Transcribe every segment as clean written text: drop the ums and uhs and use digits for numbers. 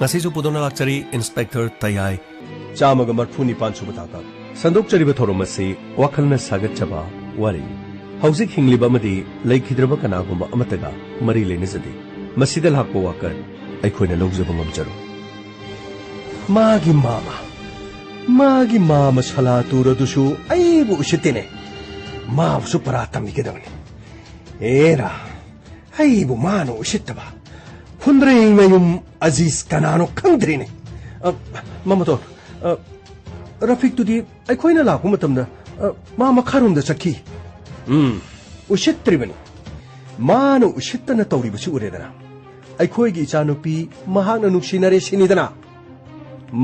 ngasisu pudona lakchari Inspector Tayai Chamaga marphuni panchu bataka sandok chariba thoromasi wakhalna sagatchaba wari hauzik hingliba amadi leikhidraba kanagumba amataga mari lenizadi masida lakpa wakar aikhoina lawjaba ngamjaru magi mama salatura dusu aibu usitine maabsu paratami gedamni era aibu mano usittaba hundring mayum aziz kanano khangdrine mamato Rafik tudi aikhoina lakpa matamda mama kharumda chakhi ushittribani mano ushittana tawribasu uredana aikhoigi ichanupi mahakna nuksinare sinidana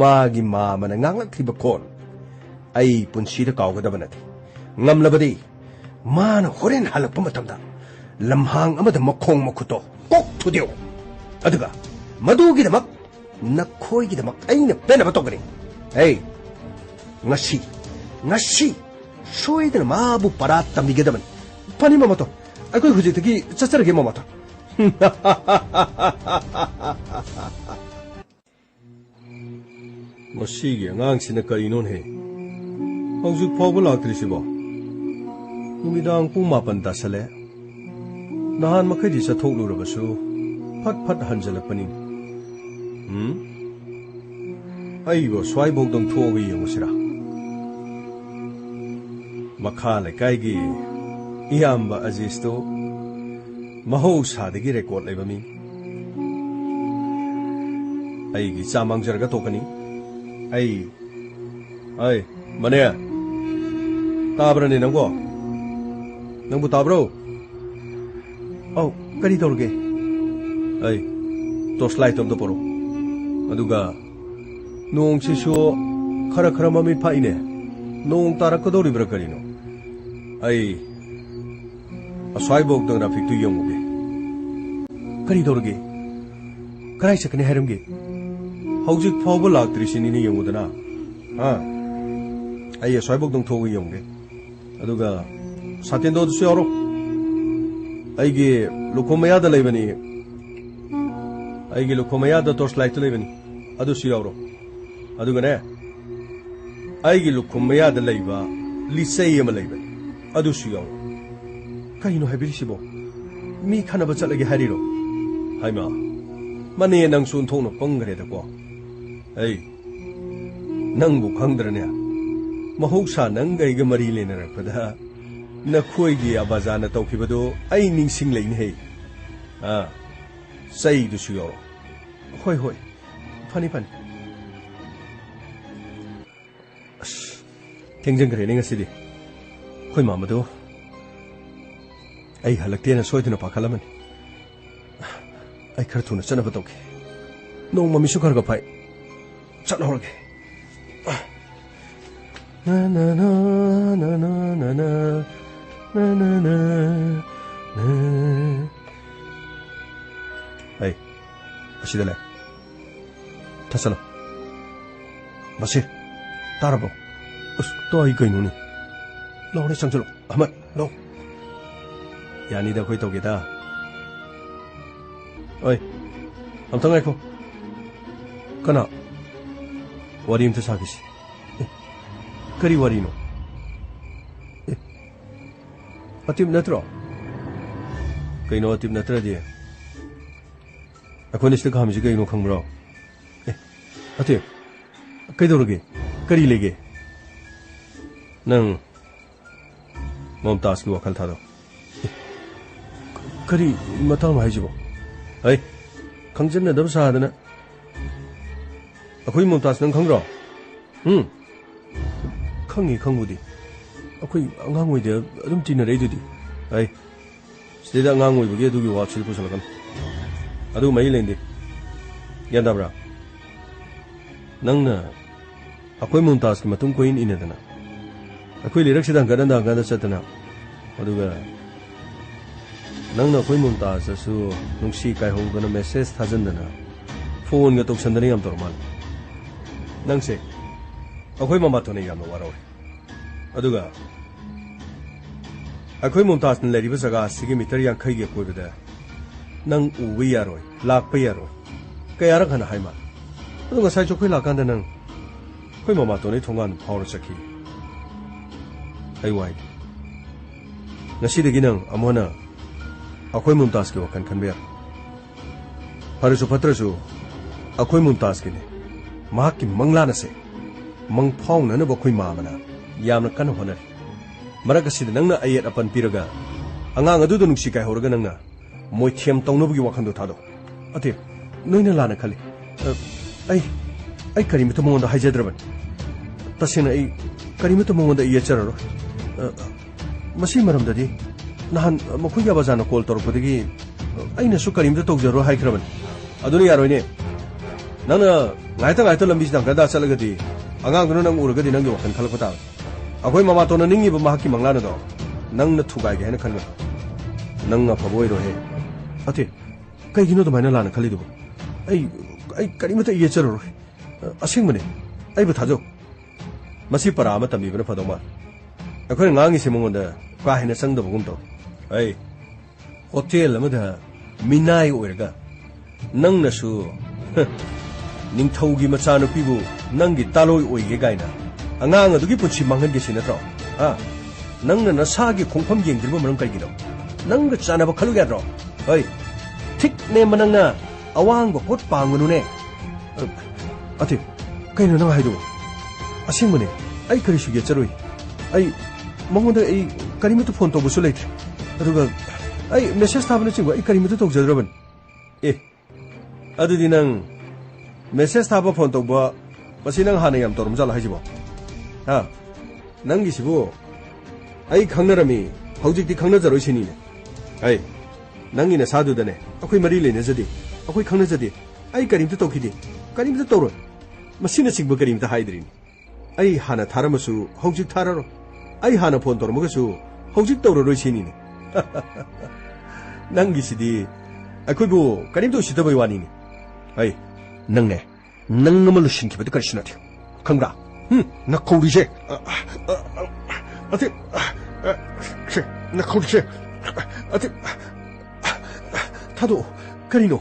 magi mamana ngangakliba kon ai punsida kawgadaba nati ngamlabadi mana horen halakpa matamda lamhang amada makhong makhuto kok thudio aduga madugidamak nakhoigidamak aina penaba tokani hey ngasi soidana mabu parat tamigedaman pani mamato aikoi hujitagi chacharage mamato Masigi angangsina karinon he haujuk phawba laktrisibo numidang pung 8 tasale nahan makhadi chathokluраbasu phat hanjalapani aibo swaibogdong thogi yengusira makha lekai iyamba azisto mahousadagi record lebami aigi chamangjarga tokani ai mane tabrani nangbu tabro au kari tolge ai torch light of the poro aduga nong siso khara mami phaine nong tarakadoribra karino ai aswai bok dang rafik tu yonguge kari tolge karai sakne haramge hauzik phawba laktrisi ni yongudana ai aswai bok dang thogi yongge aduga satendo du sero aige lukomaya da lebani aige lukomaya da torch light lebani adu siro aduga ne aige lukomaya da leba lisei ama lebani adu siro kaino habirisibo mi khana ba chalage hariro haima mane nang sun thongno pangre da ko ai nangbu khangdrane mahousa nangai ga mari lenara pada nakhoigi abazana tawkhibado ai ningsing leine he sai du suyo hoi fani tengjang gare ne ngasidi khoi mamado ai halakte na soiduna pakhalaman ai kharthuna chana batawke nong mami su kharga phai chalhorge na ai asidale tasala basi tarabo us to ai kaino ni lawre changchalo amat lo yani da koi togeda oi amtang aiko kana wari imta sagisi kari wari no atim natro kaino atim natra di akoni sta khamji kaino khangbro atim kaidoroge kari lege nang momtas ki wakal thado kari matang haijibo ai khangjen na dab sa dana akoi momtas nang khangro khangudi akoi angang oi de adum tina rei dudi ai sida angang oi buge dugi wa chil pusalakan adu mai lendi yandabra nangna akoi momtas ki matung koin inadana akoi lirak sidang gadanda chatana aduga nangna akoi momtas su nungsi kai hongdana message thajandana phone ga toksandani yam tormal nangse akoi mama thone yam waro aduga akoi momtas na leriba jaga sigi meter yang khaige koibada nang uwi yaroi lakpa yaroi kayara khana haima ꯑꯗꯣ ꯉꯁꯥꯏꯁꯨ ꯑꯩꯈꯣꯏ ꯂꯥꯛꯀꯥꯟꯗ ꯅꯪ ꯑꯩꯈꯣꯏ ꯃꯃꯥꯇꯣꯟꯗꯩ ꯊꯣꯡꯒꯥꯟ ꯐꯥꯎꯔ ꯆꯠꯈꯤ ꯑꯩ ꯋꯥꯏꯒꯦ ꯉꯁꯤꯗꯒꯤ ꯅꯪ ꯑꯃꯨꯛ ꯍꯟꯅ ꯑꯩꯈꯣꯏ ꯃꯨꯝꯇꯥꯖꯀꯤ ꯋꯥꯈꯜ ꯈꯟꯕ ꯌꯥꯏ ꯐꯔꯁꯨ ꯐꯠꯇ꯭ꯔꯁꯨ ꯑꯩꯈꯣꯏ ꯃꯨꯝꯇꯥꯖꯀꯤꯅꯦ ꯃꯍꯥꯛꯀꯤ ꯃꯪꯂꯥꯟ ꯑꯁꯦ ꯃꯪ ꯐꯥꯎꯅꯅꯕ ꯑꯩꯈꯣꯏ ꯃꯥꯃꯅ ꯌꯥꯝꯅ ꯀꯟꯅ ꯍꯣꯠꯅꯔꯤ ꯃꯔꯛ ꯑꯁꯤꯗ ꯅꯪꯅ ꯑꯌꯦꯠ ꯑꯄꯟ ꯄꯤꯔꯒ ꯑꯉꯥꯡ ꯑꯗꯨꯗ ꯅꯨꯡꯁꯤ ꯀꯥꯏꯍꯧꯔꯒ ꯅꯪꯅ ꯃꯣꯏꯊꯦꯝ ꯇꯧꯅꯕꯒꯤ ꯋꯥꯈꯜꯗꯣ ꯊꯥꯗꯣꯛ ꯑꯇꯦ ꯅꯣꯏꯅ ꯂꯥꯟꯅ ꯈꯜꯂꯤ ꯑꯩ ꯀꯔꯤꯃꯇ ꯃꯉꯣꯟꯗ ꯍꯥꯏꯖꯗ꯭ꯔꯕꯅꯤ तसेंना करीमत मंगोंदा येचररो मसी मरमददी नहान मखुई याबाजाना कॉल तौरपदगी अइनासु करीमत तौजरो हाइख्रबन अदुनि यारोइने नंना गायता गायता लंबी सिदा चलगदी अगांगनो नंग उरगदी नंगी वखन खलपता अखोई ममातोना निंगिबा माहकी मंगलाना दो नंगना थुगाइगे हेना खनगन नंगा फबोइरो हे अते कईगिनो दमाइना लाना खलिदुबो करीमत येचररो असिंगमने अइबो थाजो मसी परा अमा तंबीबना फदोमा अखोई ngangi मंगोंदा का हेना संगदबगुम तो होटेल अमदा मिनाई ओइरगा नंगनसु निंगथौगी मचानुपीबु नंगी तालोई ओइगे गाइना अंगांग अदुगी पुछि मांगनगे सि नत्रो नंगना नसागी खोंफम येंगदिरबो मरम कइगिनो नंग चानाबा खलु याद्रो ठीक ने मनंगना अवांग पोट पांगनुने अति कइनो नंग हाइदो असिंगमने करिसु येचरोई मंगोंदा करीमत फोन तौबसु लेथ्रे अदुगा मेसेज थाबना चिंगो करीमत तौजद्रबन अदुदि नंग मेसेज थाबा फोन तौबा मसी नंग हाना याम तौरम जाला हाइजिबो नंगिसिबो खंगनरमी हौजिकति खंगनजरोइ सिनिने नंगी नसादुदने अखोइ मरी लेनजदि अखोइ खंगनजदि करीमत तौखिदि करीमत तौरो मसीना चिंगबो करीमत हाइद्रिनि हाना थारमसु हौजिक थाररो हाना फोन तौरमगसु हौजिक तौररोइ सिनिने नंगिसिदि अखोइबो करीमत उसिदबै वानिनि नंगने नंग अमा लुसिनखिबदि करिसु नाथि खंग्रा नखौरिसे अति नखौरिसे अति थादो करिनो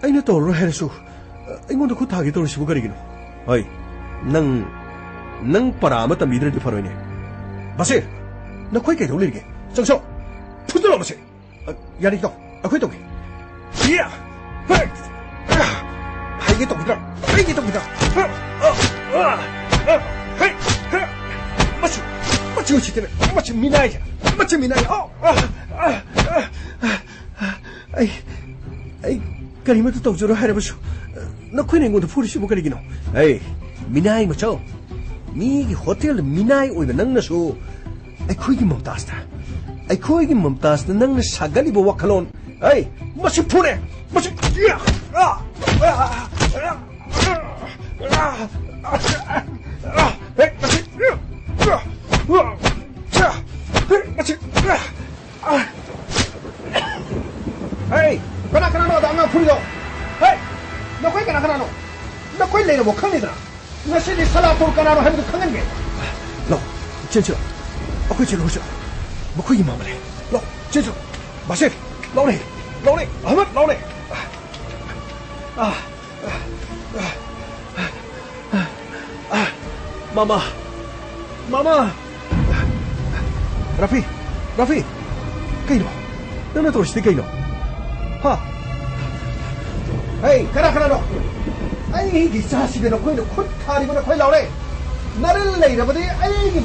अइना तौरो हेरसु अइंगोंदा खु थागे तौरसिबो करिगिनो नंग परा अमा तंबीद्रदि फरोइने बसे नखोइ कइदौ लेगे चंसो फुदलो बसे यारितो अखोइ तौगे या हाइगे तौगिदा मचु उचितने मचु मिनाइ करीमत तौजरो हारबसु नखोइने गोंद फुरिसिबो करिगिनो मिनाइ मचौ मीगी होटल मिनाइ ओइबा नंगनसु अखोइगी ममताजना नंगना सागलिबो वखलोन मसि फुरे मसि कना दांगा फुरियो नखोइ कना नखोइ लेरबो खंगिदरा नसिदि सलापुर कनारो हाइबदु खंगनगे लो चेंचो अखोइ चेलो होसो मखोइगी मामले लो चेंचो बासे लौने अहमद लौने मामा रफी कइनो नंना तोरसिदि कइनो कना नो गिसासिबे नखोइनो खुद थारिबो नखोइ लाउने नरल लेरबदि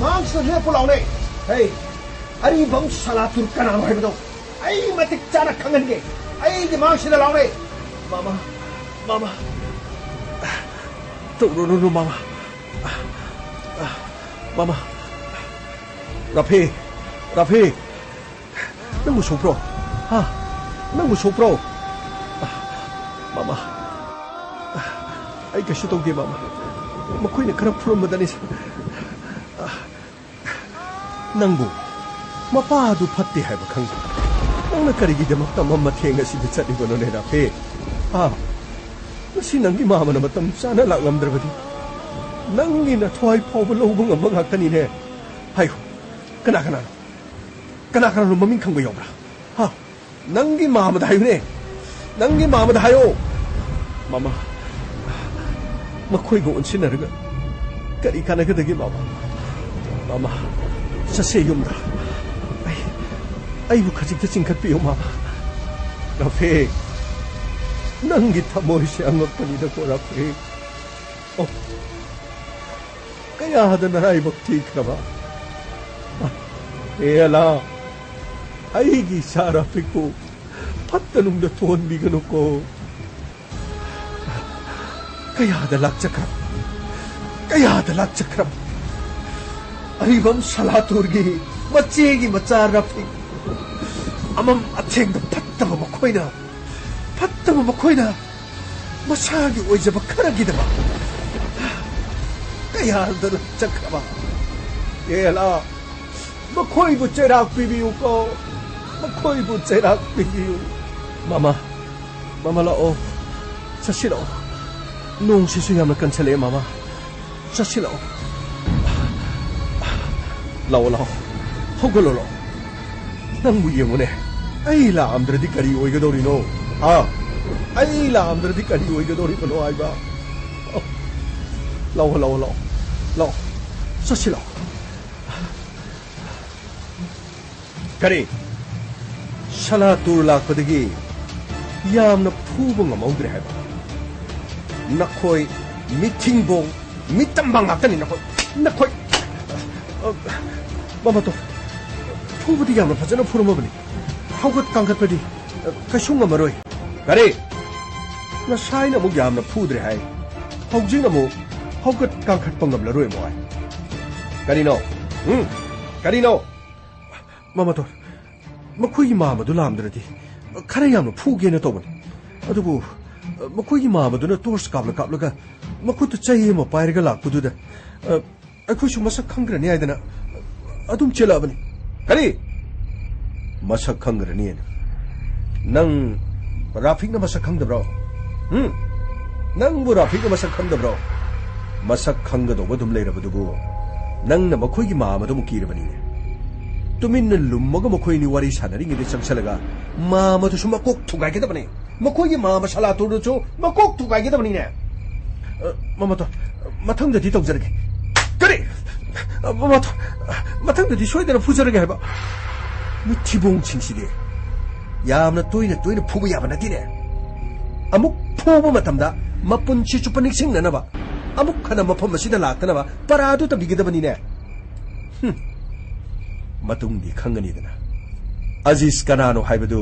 मांगसिनो लेपु लाउने अरिबम सलातुर कनानो हाइबदो मतिक चाना खंगनगे मांगसिनो लाउने मामा तौरो मामा रफी नंगु सोप्रो मामा कशु तौदे मामा मखोइने खरा फुरमदनि नंगु मपादु फत्ते हाइबा खंग नंगना करिगिदमक्ता मम्मा थेंगसिदि चलिबनोने रफी मसी नंगी मामना मतम चाना लांगमद्रबदि नंगी न थ्वाइ फावबो लौबो ngamba ngakani ne hayo kana ममिंग खंगबो यावब्रा नंगी मामदा हायो ने नंगी मामदा हायो ꯃꯈꯣꯏꯒ ꯑꯣꯟꯁꯤꯟꯅꯔꯒ ꯀꯔꯤ ꯀꯥꯟꯅꯒꯗꯒꯦ ꯃꯥꯃꯥ ꯃꯥꯃꯥ ꯆꯠꯁꯦ ꯌꯨꯝꯗ ꯑꯩꯕꯨ ꯈꯖꯤꯛꯇ ꯆꯤꯡꯈꯠꯄꯤꯌꯨ ꯃꯥꯃꯥ ꯔꯐꯤꯛ ꯅꯪꯒꯤ ꯊꯃꯣꯏꯁꯦ ꯑꯉꯛꯄꯅꯤꯗꯀꯣ ꯔꯐꯤꯛ ꯑꯣ ꯀꯌꯥꯗ ꯅꯔꯥꯏꯕꯛ ꯊꯤꯈ꯭ꯔꯕ ꯑꯦꯂꯥ ꯑꯩꯒꯤ ꯏꯆꯥ ꯔꯐꯤꯛꯄꯨ ꯐꯠꯇ ꯅꯨꯡꯗ ꯊꯣꯟꯕꯤꯒꯅꯨꯀꯣ ꯀꯌꯥꯗ ꯂꯥꯛꯆꯈ꯭ꯔꯕ ꯑꯔꯤꯕꯝ ꯁꯂꯥꯇꯨꯔꯒꯤ ꯃꯆꯦꯒꯤ ꯃꯆꯥ ꯔꯐꯤꯛ ꯑꯃꯝ ꯑꯊꯦꯡꯗ ꯐꯠꯇꯕ ꯃꯈꯣꯏꯅ ꯃꯁꯥꯒꯤ ꯑꯣꯏꯖꯕ ꯈꯔꯒꯤꯗꯃꯛ ꯀꯌꯥꯗ ꯂꯥꯛꯆꯈ꯭ꯔꯕ ꯑꯦꯂꯥ ꯃꯈꯣꯏꯕꯨ ꯆꯩꯔꯥꯛ ꯄꯤꯕꯤꯌꯨꯀꯣ ꯃꯈꯣꯏꯕꯨ ꯆꯩꯔꯥꯛ ꯄꯤꯕꯤꯌꯨ ꯃꯥꯃꯥ ꯂꯥꯛꯑꯣ ꯆꯠꯁꯤꯜꯂꯛꯑꯣ ꯅꯣꯡꯁꯤꯁꯨ ꯌꯥꯝꯅ ꯀꯟꯁꯜꯂꯛꯑꯦ ꯃꯥꯃꯥ ꯆꯠꯁꯤꯜꯂꯛꯑꯣ ꯂꯥꯛꯑꯣ ꯍꯧꯒꯠꯂꯣ ꯅꯪꯕꯨ ꯌꯦꯡꯉꯨꯅꯦ ꯑꯩ ꯂꯥꯛꯑꯝꯗ꯭ꯔꯗꯤ ꯀꯔꯤ ꯑꯣꯏꯒꯗꯧꯔꯤꯅꯣ ꯑꯩ ꯂꯥꯛꯑꯝꯗ꯭ꯔꯗꯤ ꯀꯔꯤ ꯑꯣꯏꯒꯗꯧꯔꯤꯕꯅꯣ ꯍꯥꯏꯕ ꯂꯥꯛꯑꯣ ꯆꯠꯁꯤꯜꯂꯛꯑꯣ ꯀꯔꯤ ꯁꯂꯥꯇꯨꯔ ꯂꯥꯛꯄꯗꯒꯤ ꯌꯥꯝꯅ ꯐꯨꯕ ꯉꯝꯍꯧꯗ꯭ꯔꯦ ꯍꯥꯏꯕ ꯅꯈꯣꯏ ꯃꯤꯊꯤꯡꯕꯣꯡ ꯃꯤꯇꯝꯕ ꯉꯥꯛꯇꯅꯤ ꯅꯈꯣꯏ ꯃꯃꯥꯇꯣ ꯐꯨꯕꯗꯤ ꯌꯥꯝꯅ ꯐꯖꯅ ꯐꯨꯔꯝꯃꯕꯅꯤ ꯍꯧꯒꯠ ꯀꯥꯡꯈꯠꯄꯗꯤ ꯀꯩꯁꯨ ꯉꯝꯃꯔꯣꯏ ꯀꯔꯤ ꯉꯁꯥꯏꯅ ꯑꯃꯨꯛ ꯌꯥꯝꯅ ꯐꯨꯗ꯭ꯔꯦ ꯍꯥꯏ ꯍꯧꯖꯤꯛꯅ ꯑꯃꯨꯛ ꯍꯧꯒꯠ ꯀꯥꯡꯈꯠꯄ ꯉꯝꯂꯔꯣꯏ ꯑꯃꯨꯛ ꯍꯥꯏ ꯀꯔꯤꯅꯣ ꯃꯃꯥꯇꯣ ꯃꯈꯣꯏꯒꯤ ꯃꯥꯃꯗꯨ ꯂꯥꯛꯑꯝꯗ꯭ꯔꯗꯤ ꯈꯔ ꯌꯥꯝꯅ ꯐꯨꯒꯦꯅ ꯇꯧꯕꯅꯤ ꯑꯗꯨꯕꯨ ꯃꯈꯣꯏꯒꯤ ꯃꯥꯃꯗꯨꯅ ꯇꯣꯔꯆ ꯀꯥꯞꯂꯒ ꯃꯈꯨꯠꯇ ꯆꯩ ꯑꯃ ꯄꯥꯏꯔꯒ ꯂꯥꯛꯄꯗꯨꯗ ꯑꯩꯈꯣꯏꯁꯨ ꯃꯁꯛ ꯈꯪꯈ꯭ꯔꯅꯤ ꯍꯥꯏꯗꯅ ꯑꯗꯨꯝ ꯆꯦꯜꯂꯛꯑꯕꯅꯤ ꯀꯔꯤ ꯃꯁꯛ ꯈꯪꯈ꯭ꯔꯅꯤꯅ ꯅꯪ ꯔꯥꯐꯤꯛꯅ ꯃꯁꯛ ꯈꯪꯗꯕ꯭ꯔꯣ ꯅꯪꯕꯨ ꯔꯥꯐꯤꯛꯅ ꯃꯁꯛ ꯈꯪꯗꯕ꯭ꯔꯣ ꯃꯁꯛ ꯈꯪꯒꯗꯧꯕ ꯑꯗꯨꯝ ꯂꯩꯔꯕꯗꯨꯕꯨ ꯅꯪꯅ ꯃꯈꯣꯏꯒꯤ ꯃꯥꯃꯗꯨ ꯑꯃꯨꯛ ꯀꯤꯔꯕꯅꯤꯅꯦ ꯇꯨꯃꯤꯟꯅ ꯂꯨꯝꯃꯒ ꯃꯈꯣꯏꯅꯤ ꯋꯥꯔꯤ ꯁꯥꯟꯅꯔꯤꯉꯩꯗ ꯆꯪꯁꯜꯂꯒ ꯃꯥꯃꯗꯨꯁꯨ ꯃꯀꯣꯛ ꯊꯨꯒꯥꯏꯒꯗꯕꯅꯤ ꯃꯈꯣꯏꯒꯤ ꯃꯥꯃ ꯁꯂꯥꯇꯨꯔꯗꯨꯁꯨ ꯃꯀꯣꯛ ꯊꯨꯒꯥꯏꯒꯗꯕꯅꯤꯅꯦ ꯃꯃꯥꯇꯣ ꯃꯊꯪꯗꯗꯤ ꯇꯧꯖꯔꯒꯦ ꯀꯔꯤ ꯃꯃꯥꯇꯣ ꯃꯊꯪꯗꯗꯤ ꯁꯣꯏꯗꯅ ꯐꯨꯖꯔꯒꯦ ꯍꯥꯏꯕ ꯃꯤꯊꯤꯕꯣꯡꯁꯤꯡꯁꯤꯗꯤ ꯌꯥꯝꯅ ꯇꯣꯏꯅ ꯐꯨꯕ ꯌꯥꯕ ꯅꯠꯇꯦꯅꯦ ꯑꯃꯨꯛ ꯐꯨꯕ ꯃꯇꯝꯗ ꯃꯄꯨꯟꯁꯤ ꯆꯨꯞꯄ ꯅꯤꯡꯁꯤꯡꯅꯅꯕ ꯑꯃꯨꯛ ꯍꯟꯅ ꯃꯐꯝ ꯑꯁꯤꯗ ꯂꯥꯛꯇꯅꯕ ꯄꯔꯥꯗꯨ ꯇꯝꯕꯤꯒꯗꯕꯅꯤꯅꯦ ꯃꯇꯨꯡꯗꯤ ꯈꯪꯒꯅꯤꯗꯅ ꯑꯖꯤꯖ ꯀꯅꯥꯅꯣ ꯍꯥꯏꯕꯗꯨ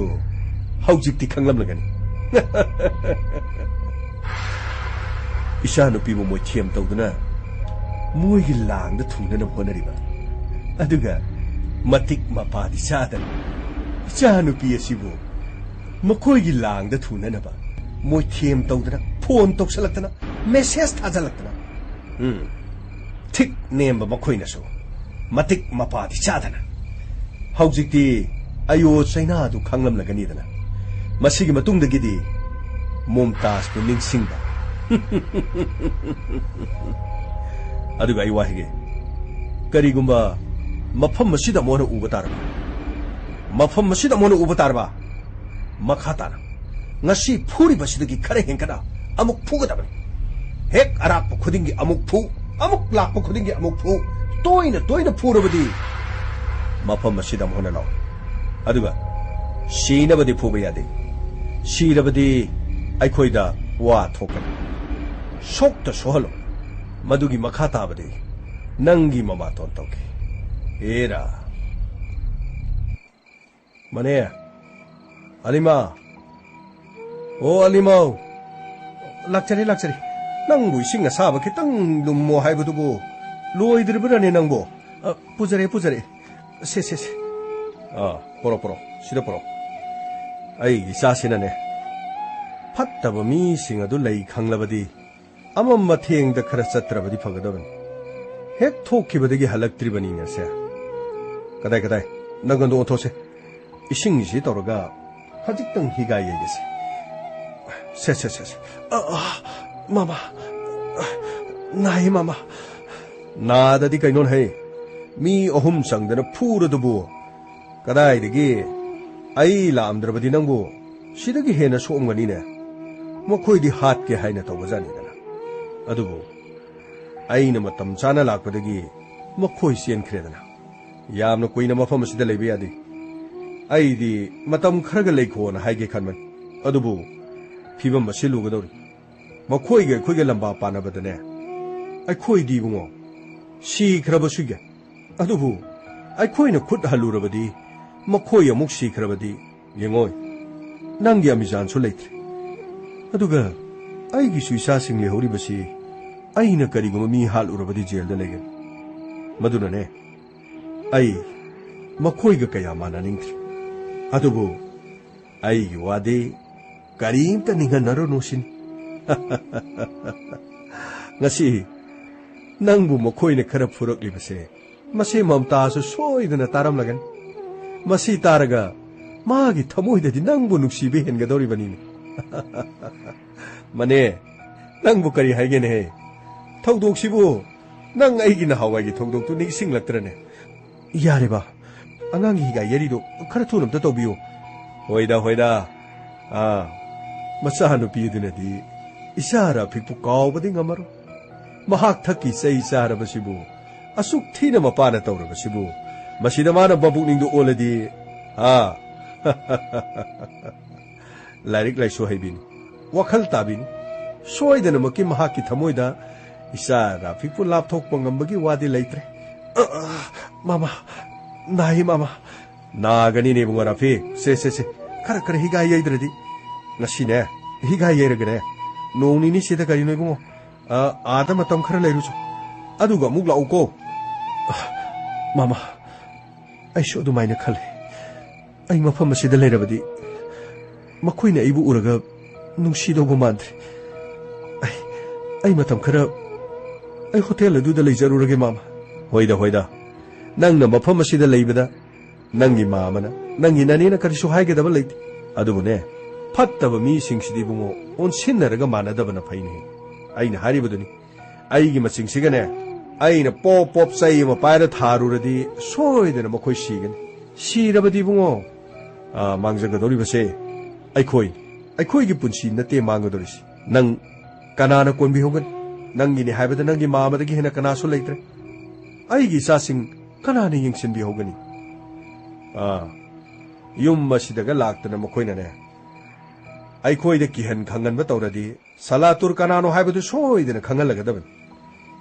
ꯍꯧꯖꯤꯛꯇꯤ ꯈꯪꯂꯝꯂꯒꯅꯤ ꯏꯆꯥꯅꯨꯄꯤꯕꯨ ꯃꯣꯏꯊꯦꯝ ꯇꯧꯗꯨꯅ ꯃꯣꯏꯒꯤ ꯂꯥꯡꯗ ꯊꯨꯡꯅꯅꯕ ꯍꯣꯠꯅꯔꯤꯕ ꯑꯗꯨꯒ ꯃꯇꯤꯛ ꯃꯄꯥꯗꯤ ꯆꯥꯗꯅ ꯏꯆꯥꯅꯨꯄꯤ ꯑꯁꯤꯕꯨ ꯃꯈꯣꯏꯒꯤ ꯂꯥꯡꯗ ꯊꯨꯅꯅꯕ ꯃꯣꯏꯊꯦꯝ ꯇꯧꯗꯅ ꯐꯣꯟ ꯇꯧꯁꯜꯂꯛꯇꯅ ꯃꯦꯁꯦꯖ ꯊꯥꯖꯜꯂꯛꯇꯅ ꯊꯤꯛ ꯅꯦꯝꯕ ꯃꯈꯣꯏꯅꯁꯨ ꯃꯇꯤꯛ ꯃꯄꯥꯗꯤ ꯆꯥꯗꯅ ꯍꯧꯖꯤꯛꯇꯤ ꯑꯌꯣ ꯆꯩꯅꯥꯗꯨ ꯈꯪꯂꯝꯂꯒꯅꯤꯗꯅ ꯃꯁꯤꯒꯤ ꯃꯇꯨꯡꯗꯒꯤꯗꯤ ꯃꯣꯝꯇꯥꯖꯄꯨ ꯅꯤꯡꯁꯤꯡꯕ ꯑꯗꯨꯒ ꯑꯩ ꯋꯥꯍꯩꯒꯦ ꯀꯔꯤꯒꯨꯝꯕ ꯃꯐꯝ ꯑꯁꯤꯗ ꯑꯃꯨꯛ ꯎꯕ ꯇꯥꯔꯕ ꯃꯈꯥ ꯇꯥꯅ ꯉꯁꯤ ꯐꯨꯔꯤꯕꯁꯤꯗꯒꯤ ꯈꯔ ꯍꯦꯟꯀꯠꯅ ꯑꯃꯨꯛ ꯐꯨꯒꯗꯕꯅꯤ ꯍꯦꯛ ꯑꯔꯥꯛꯄ ꯈꯨꯗꯤꯡꯒꯤ ꯑꯃꯨꯛ ꯐꯨ ꯑꯃꯨꯛ ꯂꯥꯛꯄ ꯈꯨꯗꯤꯡꯒꯤ ꯑꯃꯨꯛ ꯐꯨ ꯇꯣꯏꯅ ꯐꯨꯔꯕꯗꯤ ꯃꯐꯝ ꯑꯁꯤꯗ ꯑꯃꯨꯛ ꯍꯟꯅ ꯂꯥꯛꯎ ꯑꯗꯨꯒ ꯁꯤꯅꯕꯗꯤ ꯐꯨꯕ ꯌꯥꯗꯦ ꯁꯤꯔꯕꯗꯤ ꯑꯩꯈꯣꯏꯗ ꯋꯥ ꯊꯣꯛꯀꯅꯤ ꯁꯣꯛꯇ ꯁꯣꯍꯜꯂꯣ ꯃꯗꯨꯒꯤ ꯃꯈꯥ ꯇꯥꯕꯗꯤ ꯅꯪꯒꯤ ꯃꯃꯥꯇꯣꯟ ꯇꯧꯒꯦ ꯍꯦꯔꯥ ꯃꯅꯦ ꯑꯂꯤꯃꯥ ꯑꯣ ꯑꯂꯤꯃꯥꯎ ꯂꯥꯛꯆꯔꯤ ꯅꯪꯕꯨ ꯏꯁꯤꯡ ꯑꯁꯥꯕ ꯈꯤꯇꯪ ꯂꯨꯝꯃꯣ ꯍꯥꯏꯕꯗꯨꯕꯨ ꯂꯣꯏꯗ꯭ꯔꯤꯕ꯭ꯔꯅꯦ ꯅꯪꯕꯨ ꯄꯨꯖꯔꯦ ꯁꯦ ꯄꯣꯔꯣ ꯁꯤꯗ ꯄꯣꯔꯣ ꯑꯩꯒꯤ ꯏꯆꯥꯁꯤꯅꯅꯦ ꯐꯠꯇꯕ ꯃꯤꯁꯤꯡ ꯑꯗꯨ ꯂꯩ ꯈꯪꯂꯕꯗꯤ ꯑꯃꯝꯕ ꯊꯦꯡꯗ ꯈꯔ ꯆꯠꯇ꯭ꯔꯕꯗꯤ ꯐꯒꯗꯕꯅꯤ ꯍꯦꯛ ꯊꯣꯛꯈꯤꯕꯗꯒꯤ ꯍꯜꯂꯛꯇ꯭ꯔꯤꯕꯅꯤꯅꯦ ꯁꯦ ꯀꯗꯥꯏ ꯅꯪꯒꯟꯗꯣ ꯑꯣꯟꯊꯣꯛꯁꯦ ꯏꯁꯤꯡꯁꯤ ꯇꯧꯔꯒ ꯍꯧꯖꯤꯛꯇꯪ ꯍꯤꯒꯥꯏ ꯌꯩꯒꯦꯁꯦ ꯁꯦ ꯃꯥꯃꯥ ꯅꯥꯏ ꯃꯥꯃꯥ ꯅꯥꯗꯗꯤ ꯀꯩꯅꯣ ꯍꯩ ꯃꯤ ꯑꯍꯨꯝ ꯆꯪꯗꯅ ꯐꯨꯔꯗꯨꯕꯨ ꯀꯗꯥꯏꯗꯒꯤ ꯑꯩ ꯂꯥꯛꯑꯝꯗ꯭ꯔꯕꯗꯤ ꯅꯪꯕꯨ ꯁꯤꯗꯒꯤ ꯍꯦꯟꯅ ꯁꯣꯛꯑꯝꯒꯅꯤꯅꯦ ꯃꯈꯣꯏꯗꯤ ꯍꯥꯠꯀꯦ ꯍꯥꯏꯅ ꯇꯧꯕꯖꯥꯠꯅꯤꯗꯅ ꯑꯗꯨꯕꯨ ꯑꯩꯅ ꯃꯇꯝ ꯆꯥꯅ ꯂꯥꯛꯄꯗꯒꯤ ꯃꯈꯣꯏ ꯆꯦꯟꯈ꯭ꯔꯦꯗꯅ ꯌꯥꯝꯅ ꯀꯨꯏꯅ ꯃꯐꯝ ꯑꯁꯤꯗ ꯂꯩꯕ ꯌꯥꯗꯦ ꯑꯩꯗꯤ ꯃꯇꯝ ꯈꯔꯒ ꯂꯩꯈꯣꯅ ꯍꯥꯏꯒꯦ ꯈꯟꯕꯅꯤ ꯑꯗꯨꯕꯨ ꯐꯤꯕꯝ ꯑꯁꯤ ꯂꯨꯒꯗꯧꯔꯤ ꯃꯈꯣꯏꯒ ꯑꯩꯈꯣꯏꯒ ꯂꯝꯕꯥ ꯄꯥꯅꯕꯗꯅꯦ ꯑꯩꯈꯣꯏꯗꯤ ꯏꯕꯨꯡꯉꯣ ꯁꯤꯈ꯭ꯔꯕꯁꯨ ꯌꯥꯏ ꯑꯗꯨꯕꯨ ꯑꯩꯈꯣꯏꯅ ꯈꯨꯠ ꯍꯜꯂꯨꯔꯕꯗꯤ ꯃꯈꯣꯏ ꯑꯃꯨꯛ ꯁꯤꯈ꯭ꯔꯕꯗꯤ ꯌꯦꯡꯉꯣꯏ ꯅꯪꯒꯤ ꯑꯃꯤꯖꯥꯟꯁꯨ ꯂꯩꯇ꯭ꯔꯦ ꯑꯗꯨꯒ ꯑꯩꯒꯤꯁꯨ ꯏꯆꯥꯁꯤꯡ ꯂꯩꯍꯧꯔꯤꯕꯁꯤ ꯑꯩꯅ ꯀꯔꯤꯒꯨꯝꯕ ꯃꯤ ꯍꯥꯠꯂꯨꯔꯕꯗꯤ ꯖꯦꯜꯗ ꯂꯩꯒꯅꯤ ꯃꯗꯨꯅꯅꯦ ꯑꯩ ꯃꯈꯣꯏꯒ ꯀꯌꯥ ꯃꯥꯟꯅꯅꯤꯡꯗ꯭ꯔꯦ ꯑꯗꯨꯕꯨ ꯑꯩꯒꯤ ꯋꯥꯗꯤ ꯀꯔꯤꯝꯇ ꯅꯤꯡꯍꯟꯅꯔꯨꯅꯨ ꯁꯤꯅꯤ ngasi nangbu makoi ne khara phurok libase masi mamta su soidana taram lagan masi taraga magi thamoi da nangbu nuksibe henga dori bani mane nangbu kari haige ne thongdok sibu nang aigi na hawai gi thongdok tu ni singlakrane yare ba angang hi ga yeri do khara thunam ta tobiyo hoida macha hanu pi dinadi isara phikpu kawbadi ngamaro mahak thaki sei sara basibu asuk thina mapana tawra basibu masida mana babuk ningdu oladi lairik lai so haibini wakhal tabini soidana maki mahaki thamoida isara phikpu lap thokpa ngambagi wadi laitre mama nahi mama nagani ne bunga rafi se kara higa yaidradi ngasine higa yairagane nongni sida kari noi bungo ada matam khara leirucho aduga muk lau ko mama ai sho dumaina khale ai mafam asida leirabadi makoina ibu uraga nungsi dobo mandre ai matam khara ai hotel adu da leijarurage mama hoida nangna mafam asida leibada nangi mamana nangi nanina karisu haige daba leiti adubune fattaba mi singsidhi bungo on sinnaraga manadabana faini aina haribaduni aigi masingsigane aina pop sai ma paira tharuradi soidana makoi sigani sirabadi bungo mangjagadori base aikoi gi punsi nate mangadorisi nang kanana konbi hogan nangi ni haibada nangi mamadagi hena kana so leitre aigi sasing kanana yingsinbi hogani yum masidaga laktana makoina ne aikoi kihan khangan ba tawradi salatur kanano haibadu soidena khangalagadaban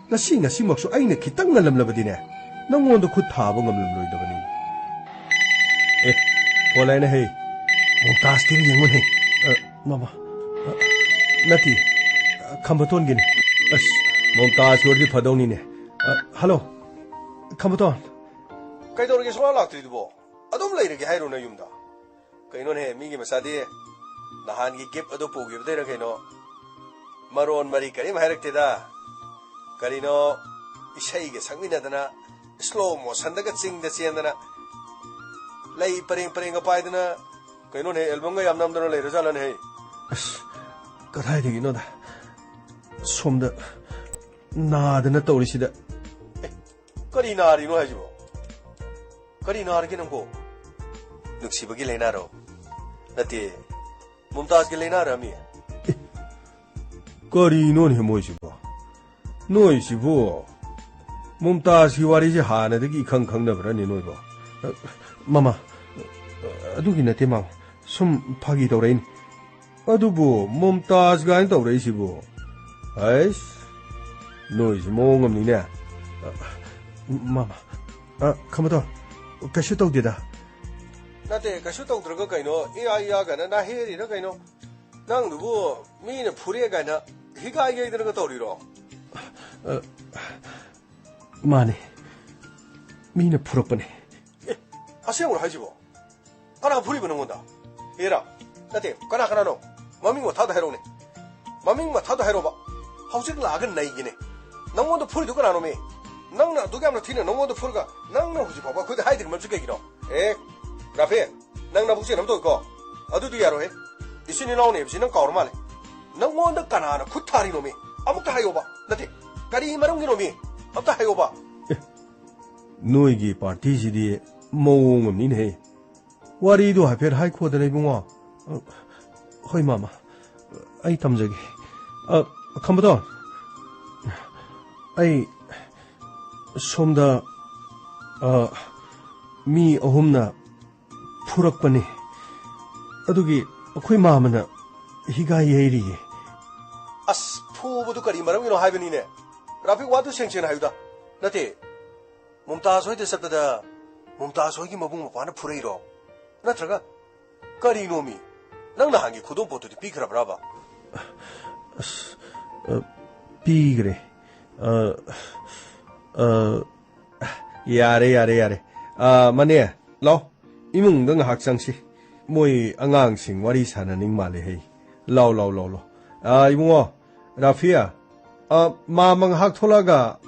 ngasi maksu aina khitang ngalamlabadi ne nangonda khut thaba ngamlamloidabani polaina hey montas tiri yengmon hey mama nati khambaton gin as montas yordi phadoni ne hello khambaton kaidorge swa laktridubo adum leirege hairona yumda kaino ne migi masadi nahan gi gip ado pogi bdera kaino maron mari karim hairekteda karino isai ge sangmina dana slow motion daga ching da chendana lei pareng apaidana kaino ne album ga yamnam dana leira jalan he kadai de gino da somda nadana tawrisida kari nari no hajibo kari nar gi namko nuksibagi leinaro nati mumtaz gi leinara mi kari no ne moisibo noisibo mumtaz gi wari je hana dagi khang na bra ni noibo mama adugi nate ma sum phagi tawrain adubu mumtaz ga in tawraisibo ais noisi mongam ni ne mama khamado kashu tawdida nate kashu tawdraga kaino iya ga na heri na kaino nang dubu mi na phuri ga na higa ye dra tawriro mane mi na phurapane asengor hajibo kana phuri bana monda era nate kana no maming wa thada herone maming ma thada heroba hausik lagan nai gine nangonda phuri du kana no me nangna dugamna thina nangonda phurga nangna huji baba khud haidir mamsu ke gino rafe nangna busi nam to ko adu du yaro he isini laune bisi nang kaur male nangonda kana na khud thari no me amuka hayoba nate kari marung gi no me amta hayoba noi gi party ji di mong ni ne wari du ha pher hai kho da nei bungo hoi mama ai tamjage khambado ꯑꯩ ꯁꯣꯝꯗ ꯃꯤ ꯑꯍꯨꯝꯅ ꯐꯨꯔꯛꯄꯅꯤ ꯑꯗꯨꯒꯤ ꯑꯩꯈꯣꯏ ꯃꯥꯃꯅ ꯍꯤꯒꯥꯏ ꯌꯩꯔꯤꯌꯦ ꯑꯁ ꯐꯨꯕꯗꯨ ꯀꯔꯤ ꯃꯔꯝꯒꯤꯅꯣ ꯍꯥꯏꯕꯅꯤꯅꯦ ꯔꯥꯐꯤꯛ ꯋꯥꯗꯨ ꯁꯦꯡꯁꯦꯡꯅ ꯍꯥꯏꯌꯨꯗ ꯅꯠꯇꯦ ꯃꯨꯝꯇꯥꯖ ꯍꯣꯏꯗ ꯆꯠꯄꯗ ꯃꯨꯝꯇꯥꯖ ꯍꯣꯏꯒꯤ ꯃꯕꯨꯡ ꯃꯧꯄ꯭ꯋꯥꯅ ꯐꯨꯔꯛꯏꯔꯣ ꯅꯠꯇ꯭ꯔꯒ ꯀꯔꯤꯅꯣꯃꯤ ꯅꯪ ꯅꯍꯥꯟꯒꯤ ꯈꯨꯗꯣꯝ ꯄꯣꯠꯇꯨꯗꯤ ꯄꯤꯈ꯭ꯔꯕ꯭ꯔꯥꯕ ꯑꯁ ꯄꯤꯈ꯭ꯔꯦ ꯌꯥꯔꯦ ꯌꯥꯔꯦ ꯌꯥꯔꯦ ꯃꯅꯦ ꯂꯥꯎ ꯏꯃꯨꯡꯗ ꯉꯥꯏꯍꯥꯛ ꯆꯪꯁꯤ ꯃꯣꯏ ꯑꯉꯥꯡꯁꯤꯡ ꯋꯥꯔꯤ ꯁꯥꯟꯅꯅꯤꯡ ꯃꯥꯜꯂꯦ ꯍꯩ ꯂꯥꯎ ꯂꯥꯎ ꯂꯥꯎ ꯂꯥꯎ 이봉어 라피야 마망 학토라가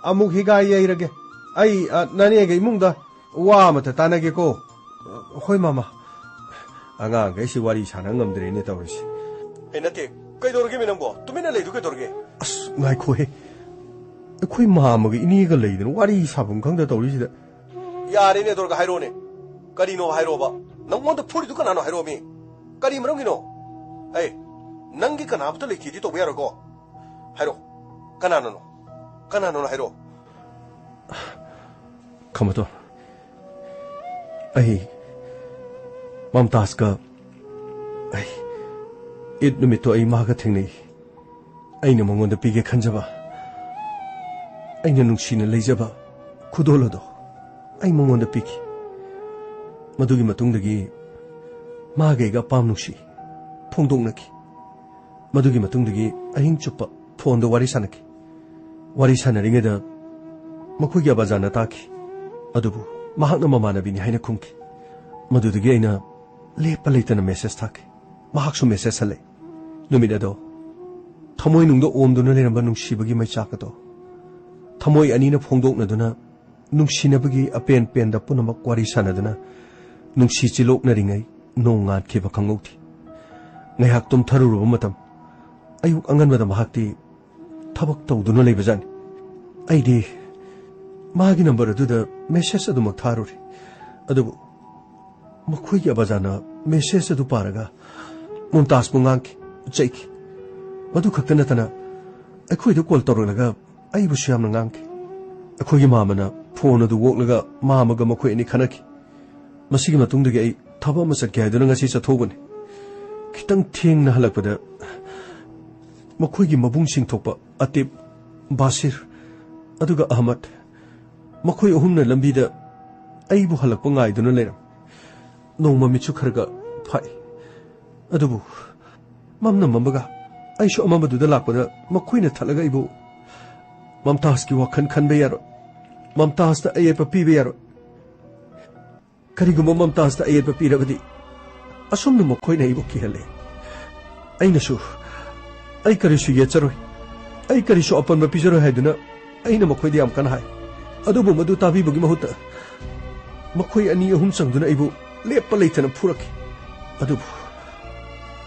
아묵 히가이 이러게 아이 나니에게 이몽다 와마타 따나게고 호이 마마 아가 게시 와리 사는 놈들이네 떠오르시 에나티 그이도르게 미는고 तुमि나 레이도 그이도르게 아스 나이코해 코이 마마가 이니가 레이는 와리 사분 강다 떠오르시다 야레네 도르가 하이로네 까리노 하이로바 넌몬도 풀이도 까나노 하이로미 까리 뭐랑기노 에이 नंगी कनाब तो लिखी थी तो भैया रखो हैरो कनानो हैरो खमतो अही ममताज का अही ईद नुमितो अही माँ का थिंग नहीं अही ने मंगों द पीके खंजबा अही ने नुक्शी ने ले जबा खुदोलो दो अही मंगों द पीकी मधुगी मतुंग दगी माँ गएगा पाम नुक्शी फोंगदोंग नकी मधुगी मतुंगदगी अहिंग चुप्पा फोन वारी सानकी वारी सानरिंगेदा मखोगी अबाजाना ताकी अदुबु महाकना ममानबिनी हाइना खुंकी मधुदगी अइना लेपा लेतना मेसेज थाकी महाकसु मेसेज हले नुमिदादो थमोय नुंगदो ओमदुना लेरंबा नुंगसिबगी मैचाकदो थमोय अनिना फोंगदोकनदुना नुंगसिनबगी अपेन पेनदा पुनमक वारी सानदुना नुंगसि चिलोकनरिंगै नोंगात खेबा खंगौथि ngayhak tum tharuruba matam ayuk anganbada mahakti thabak tawduna leibajani aidi magi number aduda message adumak tharuri adubu makhoi ya bazana message adu paraga mumtaz bunganki chaiki madu khaktana tana akhoi du call tawrulaga aibu syamna nganki akhoi mamana phone adu woklaga mamaga makhoi ani khanaki masigi matungdagi ai thaba masat kya duna ngasi chathobani खितंग थेंग न हलकपदा मखोइगी मबुंग सिंगथोकपा अतिब बासिर अदुगा Ahmad मखोइ अहुमना लंबीदा अइबु हलकपा गाइदुना लेरम नोंमा मिचु Kharga phi अदुबु ममना ममबगा अइसु अममदुदा लाकपदा मखोइना थलगा इबु ममताजकी वखन खनबे यारो ममताजदा अयेपा पीबे यारो करिगुम ममताजदा अयेपा पीरबदी assume न मखोइना इबु किहले अइनसु अइ करिसु येचरोय अइ करिसु अपन Pizarro हाइदुना अइना मखोइदि याम कन हाय अदुबु मदु ताबिबुगी महुत मखोइ अनि अहुम संगदुना इबु लेपा लेथना फुरकी अदुबु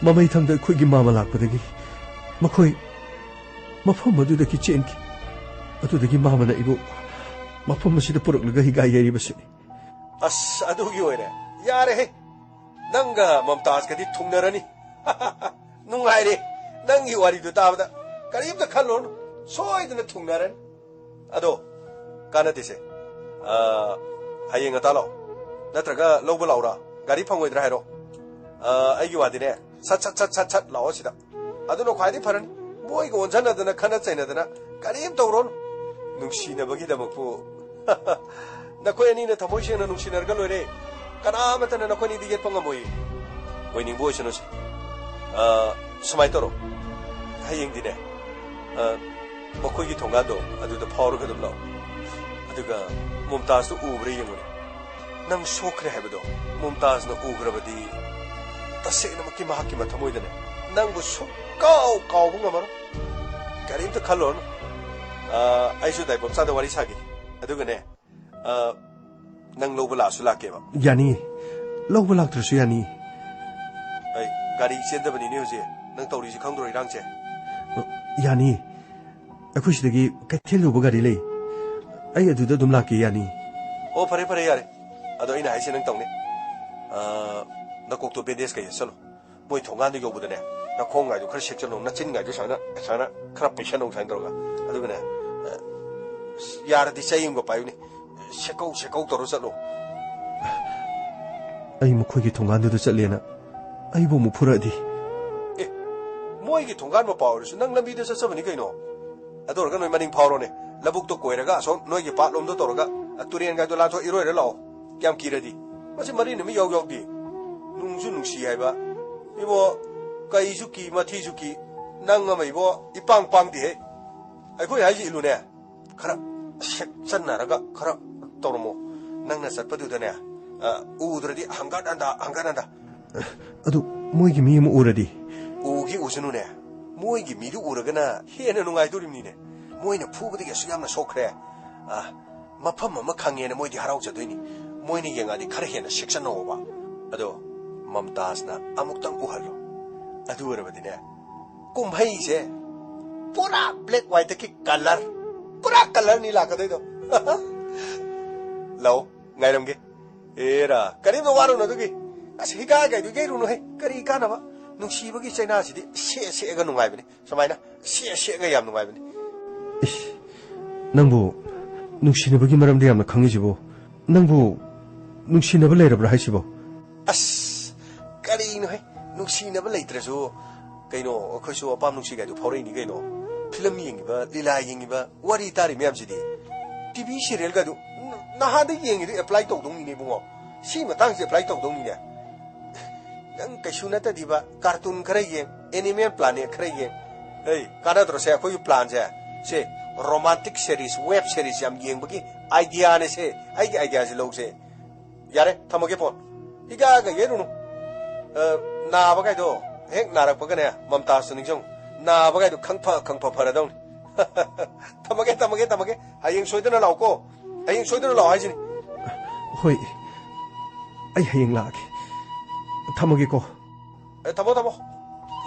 ममै थंगदा खोइगी मामा लाकपदगी मखोइ मफम मदुदकी चेनकी अदुदगी मामाना इबु मफम मसिदा पुरकलगा हिगाय यारिबसिनी अस अदुगी ओइरे यारे हे नंगा ममताज कदी थुंगनरनी नुंगाइरे नंगी वारीदु ताबदा करीबदा खल्लोन सोइदना थुंगनरन अदो कानतिसे हयेंग तालो नत्रगा लौबा लाउरा गाड़ी फंगोइद्रा हाइरो आइगी वादिने सट सट सट सट सट लाओ सिदा अदुनो ख्वाइदि फरनी मोइगो ओनजनदना खना चैनदना करीब तौरोन नुंगसिनबगी दमकु नखोय अनिना थमोइसेना नुंगसिनरगा लोइरे कनामतन नखोनी दिगेत पंगमोई ओइनिंग बोइसनोस समाय तरो हयेंग दिने मखोइगी थोंगादो अदुदा फावरगा दम लाओ अदुगा मुमताज उब्रे यंगोने नंग सोखरे हैबदो मुमताज न उग्रबदी तसेना मकी महाकी मथमोइदने नंगबु सुकाव कावबु ngamaro करीमता खलोन आइसु दाइबम सादा वारी सागी अदुगने नंग लौबा लासु लाकेबा यानी लौबा लाक्त्रसु यानी आई गाड़ी चेंदबनी ने होजे नंग तौरीसि खंगद्रो इरांगसे यानी अखुसिदगी कैथेल लौबा गाड़ी ले आई अदुदा दुम लाके यानी ओ फरे फरे यारे अदो इना हाइसे नंग तौने नकोक्तो बेदेस कय सलो मोय थोंगानि योबुदने नखोंगाइदो खर सेक्चनो नचिनगाइदो साना साना खरा पेशन नो साइन दरोगा अदुगने यारदी चाहिए को पायुने शेकौ शेकौ तोरो चलो आई मुखोई की थोंगान चलेना अबू मुफुरदी ए मोई की थोंगान पावरसु नंग लंबी चबनी कहीं अदोरग नोई मनिंग फावरोने लबुक तो कोयरगा असो नोई की पाट लोम तोरगा तुरेन गाइदो लाथो इरोइर लाओ क्या कीरदी मसे मरी नमी याव यावदी नुंगसु नुंसी हाइबा इबो कईसु की मथीसु की नंग अमैबो इपांग पांगदी हे अखोई हाइजि इलुने खरा चन्नारगा खरा तोरमो नंगना चटपदुदने उद्रदी हंगादांदा अदु मोइगी मी अमु उरदी उगी उसनुने मोइगी मीदु उरगना हेना नुंगाइदोरिमनिने मोइना फुबदगी असु यामना सोखरे मफम अमा खंगेना मोइदी हराउजदोइनी मोइनी येंगादी खरा हेना सेक्शनोबा अदो ममताजना अमुक्तंग उहल्लो अदु उरबदिने कुंभैसे पूरा ब्लैक व्हाइट की कलर पूरा colour knee लाकदैदो low ngairomge era karim waru na dugi asika ga dugi runo he kari kanaba nungsibagi chaina sidi se ga nungai bani samaina se ga yam nungai bani nangbu nungsinabagi maram de yamna khangijibo nangbu nungsinaba leirabra haisibo as kari no he nungsinaba leitrasu kaino akhoisu apam nungsi ga du phorei ni kaino film yengiba lila yengiba wari tari myam sidi tv serial ga du nahada yengi apply to dong ni bungo si matang se apply to dong ni ne nang kaisu na ta diba cartoon khara yeng animal planet khara yeng ei kana dro se khoi plan se romantic series web series yam yeng bagi idea ne se ai ge idea se lo se yare thamoge phone higa ga yeru no na ba ga do hek na rak ba ga ne mamta suning jong na ba ga do khangpha phara dong thamage hayeng soidana lau ko ayeng soidana lau haijini hoi ai hayeng laake thamage ko tamo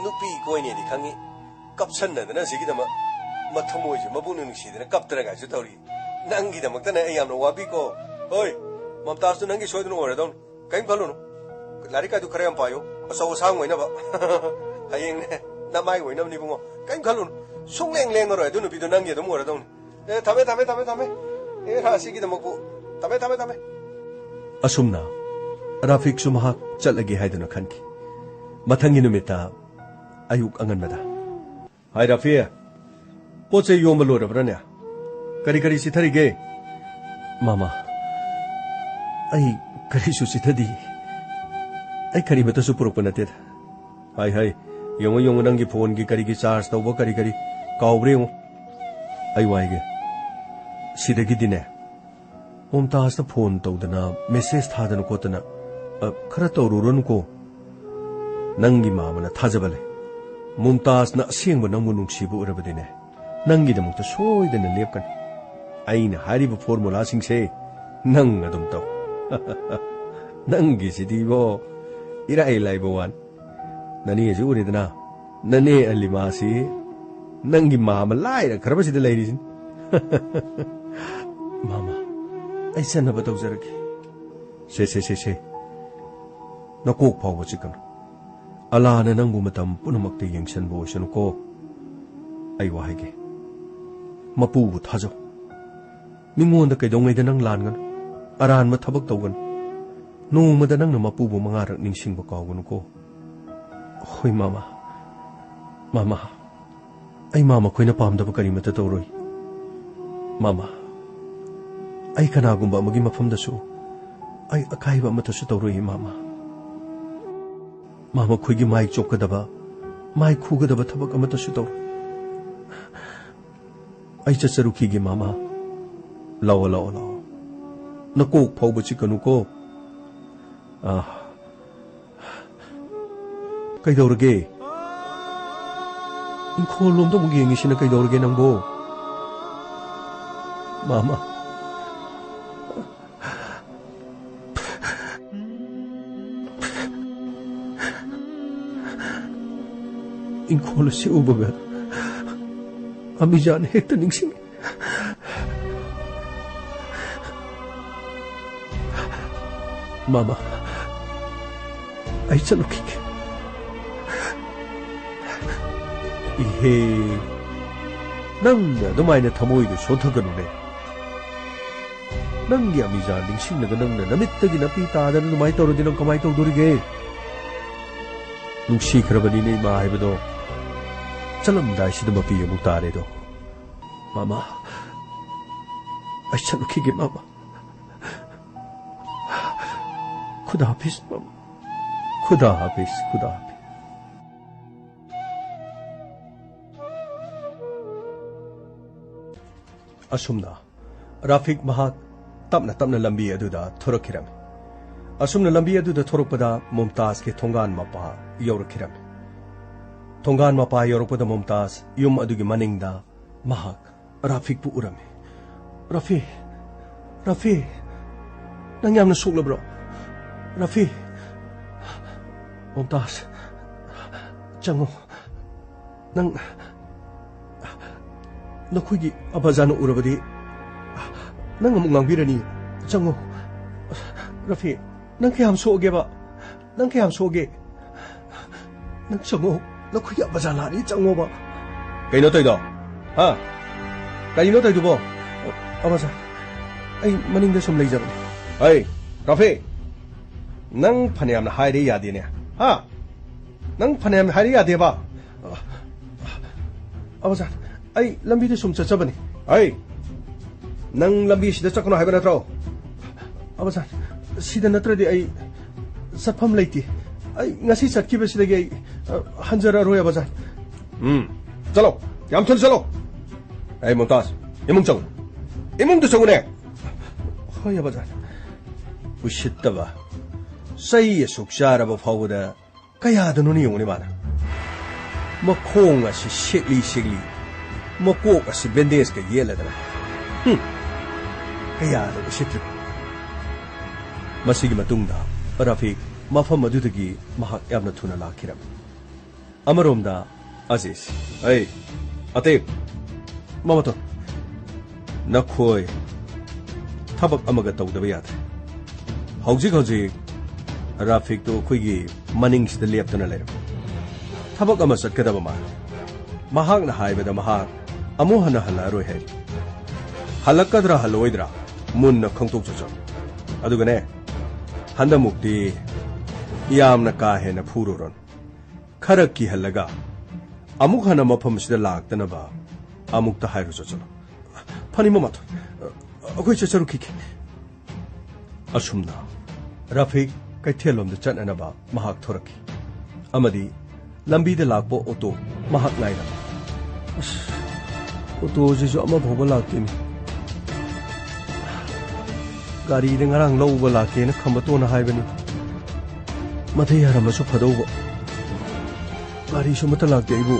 nupi koine di khangi kapsan na na sigi dama mathamoi je mabu nu si dana kaptra ga ju tauri nangi dama tana ayam no wabi ko hoi mamta su nangi soidana ore don kain phalu no larika du kharayam payo aso sang oina ba hayeng na mai oina ni bungo kain khalu sungleng leng ro du nupi do nangi do ore don tame राशि दमको तमे असुमना राफिक सुमहा चलगे हाइदना खनकी मथंगी नुमिता अयुक अंगनमदा हाय राफी पोचे योम लोरब्रने करी सिथरिगे मामा आई करी सुसिथदी आई करी मत सुपुरप नते हाय Yong नंगी phone की करी चार्ज तौबो करी काउब्रे आई वाइगे सिदगिदिने मोमताज फोन तौदना मेसेज थादन कोतना खरा तौरुरनको नंगी मामना थाजबले मोमताज ना असेंग नंगु नुंगसिबु उरबदिने नंगी दमुक्ता सोइदना लेपकन आइना हारिबु फॉर्मूला सिंगसे नंग अदुम तौ नंगी सिदिबो इराइ लाइबो वान ननी जे उरिदना नने अलिमासी नंगी मामा लाइरा खरबसिदा लैरिसिन मामा ऐसा न बताओ जरा की से नकोक फाव चिकन अल्लाह ने नंगु मतम पुनमक्ते यंगसन बोसन को आई वाहेगे मपू थाजो मिंगोंद कैदोंगैद नंग लानगन अरान म थबक तौगन नोंमद नंग मपू बो मंगारक निंगसिंग बो कावगन को होय मामा आई मामा कोइना पामदब करिमत तौरोय मामा आई कनागुंबा मगी मफमदसु आई अकाइबा मतसु तौरोय मामा खुगी माई चोकदबा माई खुगदबा थबक अमतसु तौर आई चचरुखीगे मामा लाओ नकोक फाउब चिकनुको कैदौरगे इंखोलोमदो मुगी येंगिसिना कैदौरगे नंगबो मामा इंखोल से उबगा अमीजान हेक्ट निंगसिंग मामा आई चलुकी ꯅꯪꯅ ꯑꯗꯨꯃꯥꯏꯅ ꯊꯃꯣꯏꯗꯨ ꯁꯣꯟꯊꯒꯅꯨꯅꯦ ꯅꯪꯒꯤ ꯑꯃꯤꯖꯥ ꯅꯤꯡꯁꯤꯡꯂꯒ ꯅꯪꯅ ꯅꯃꯤꯠꯇꯒꯤ ꯅꯥꯄꯤ ꯇꯥꯗꯅ ꯑꯗꯨꯃꯥꯏꯅ ꯇꯧꯔꯗꯤ ꯅꯪ ꯀꯃꯥꯏꯅ ꯇꯧꯗꯣꯔꯤꯒꯦ ꯅꯨꯡꯁꯤꯈ꯭ꯔꯕꯅꯤꯅꯦ ꯏꯃꯥ ꯍꯥꯏꯕꯗꯣ ꯆꯠꯂꯝꯗꯥꯏꯁꯤꯗ ꯃꯄꯤ ꯑꯃꯨꯛ ꯇꯥꯔꯦꯗꯣ ꯃꯥꯃꯥ ꯑꯩ ꯆꯠꯂꯨꯈꯤꯒꯦ ꯃꯥꯃꯥ खुदा हाफिज खुदा हाफिज खुदा हाफिज असुमना राफिक महाक तपना तपना लंबी अदुदा थोरखिरमे असुमना लंबी अदुदा थोरकपदा मुमताज के थोंगान मपा यौरखिरमे थोंगान मपा यौरकपदा मुमताज युम अदुगी मनिंगदा महाक राफिक पु उरमे रफी रफी नंग यामना सोक्लब्रो रफी मुमताज चंगो नंग नखुगी अबाजानो उरबदी नंग अमुक ngangbirani चंगो रफी नंग कयाम सोगेबा नंग कयाम सोगे नंग चंगो नखुगी अबाजालानी चंगोबा कइनो तइदो हा कइनो तइदुबो अबाजा आई मनिंगदा सुम लेजबनी ऐ रफी नंग फनेयामना हाइरे यादेने हा नंग फनेयामना हाइरे यादेबा अबाजा आई लंबीदे सुम चचबनी ऐ नंग लंबी सिदा चकनो हाइबा नत्रो अबाजा सिदा नत्रदि आई चटफम लेति आई ngasi चटकिबसिदगी आई हंजरा रोय अबाजा चलो याम थुन चलो ऐ मुमताज इमुंग चंग इमुंग चंगने होय अबाजा उशितबा सही सुचारब फाउदा कयादनुनि यौने माना मखोंग असि शेगली शेगली मकोक असि बेंडेज के येलदना कयादब उशित्र मसिगी मतुंगदा रफीक मफम अदुदगी महाक यामना थुना लाखिरम अमरोमदा अजीज ऐ अतेक ममतो नखोय थबक अमगा तौदबा यादे हौजिक हौजिक राफिक तो अखोइगी मनिंगसिदा लेप्तना लेरम थबक अमा चटकदबा मा महाकना हाइबदा महाक अमु हना हलारोय है हलक्कद्रा हलोइद्रा मुन्ना खंगतोकचो अदुगने हंदमुक्ति यामना का हेना फुरोरन खरक की हलगा अमुक हना मफमसिदा लाक्तनबा अमुक्ता हाइरुचो चलो फनी ममत अखोइ चचरुखिके असुमना राफिक कैथेलोम चटनबा महाक थोरकी अमदी लंबीदा लाक्पो ऑटो महाक नाइरा ऑटो जिसु अमा भोबा लाक्तेनी गाड़ी दे ngarang लौबा लाकेना खमबतोना हाइबनी मथे यारमसु फदौबा गाड़ी सु मत लाक्ते आइबो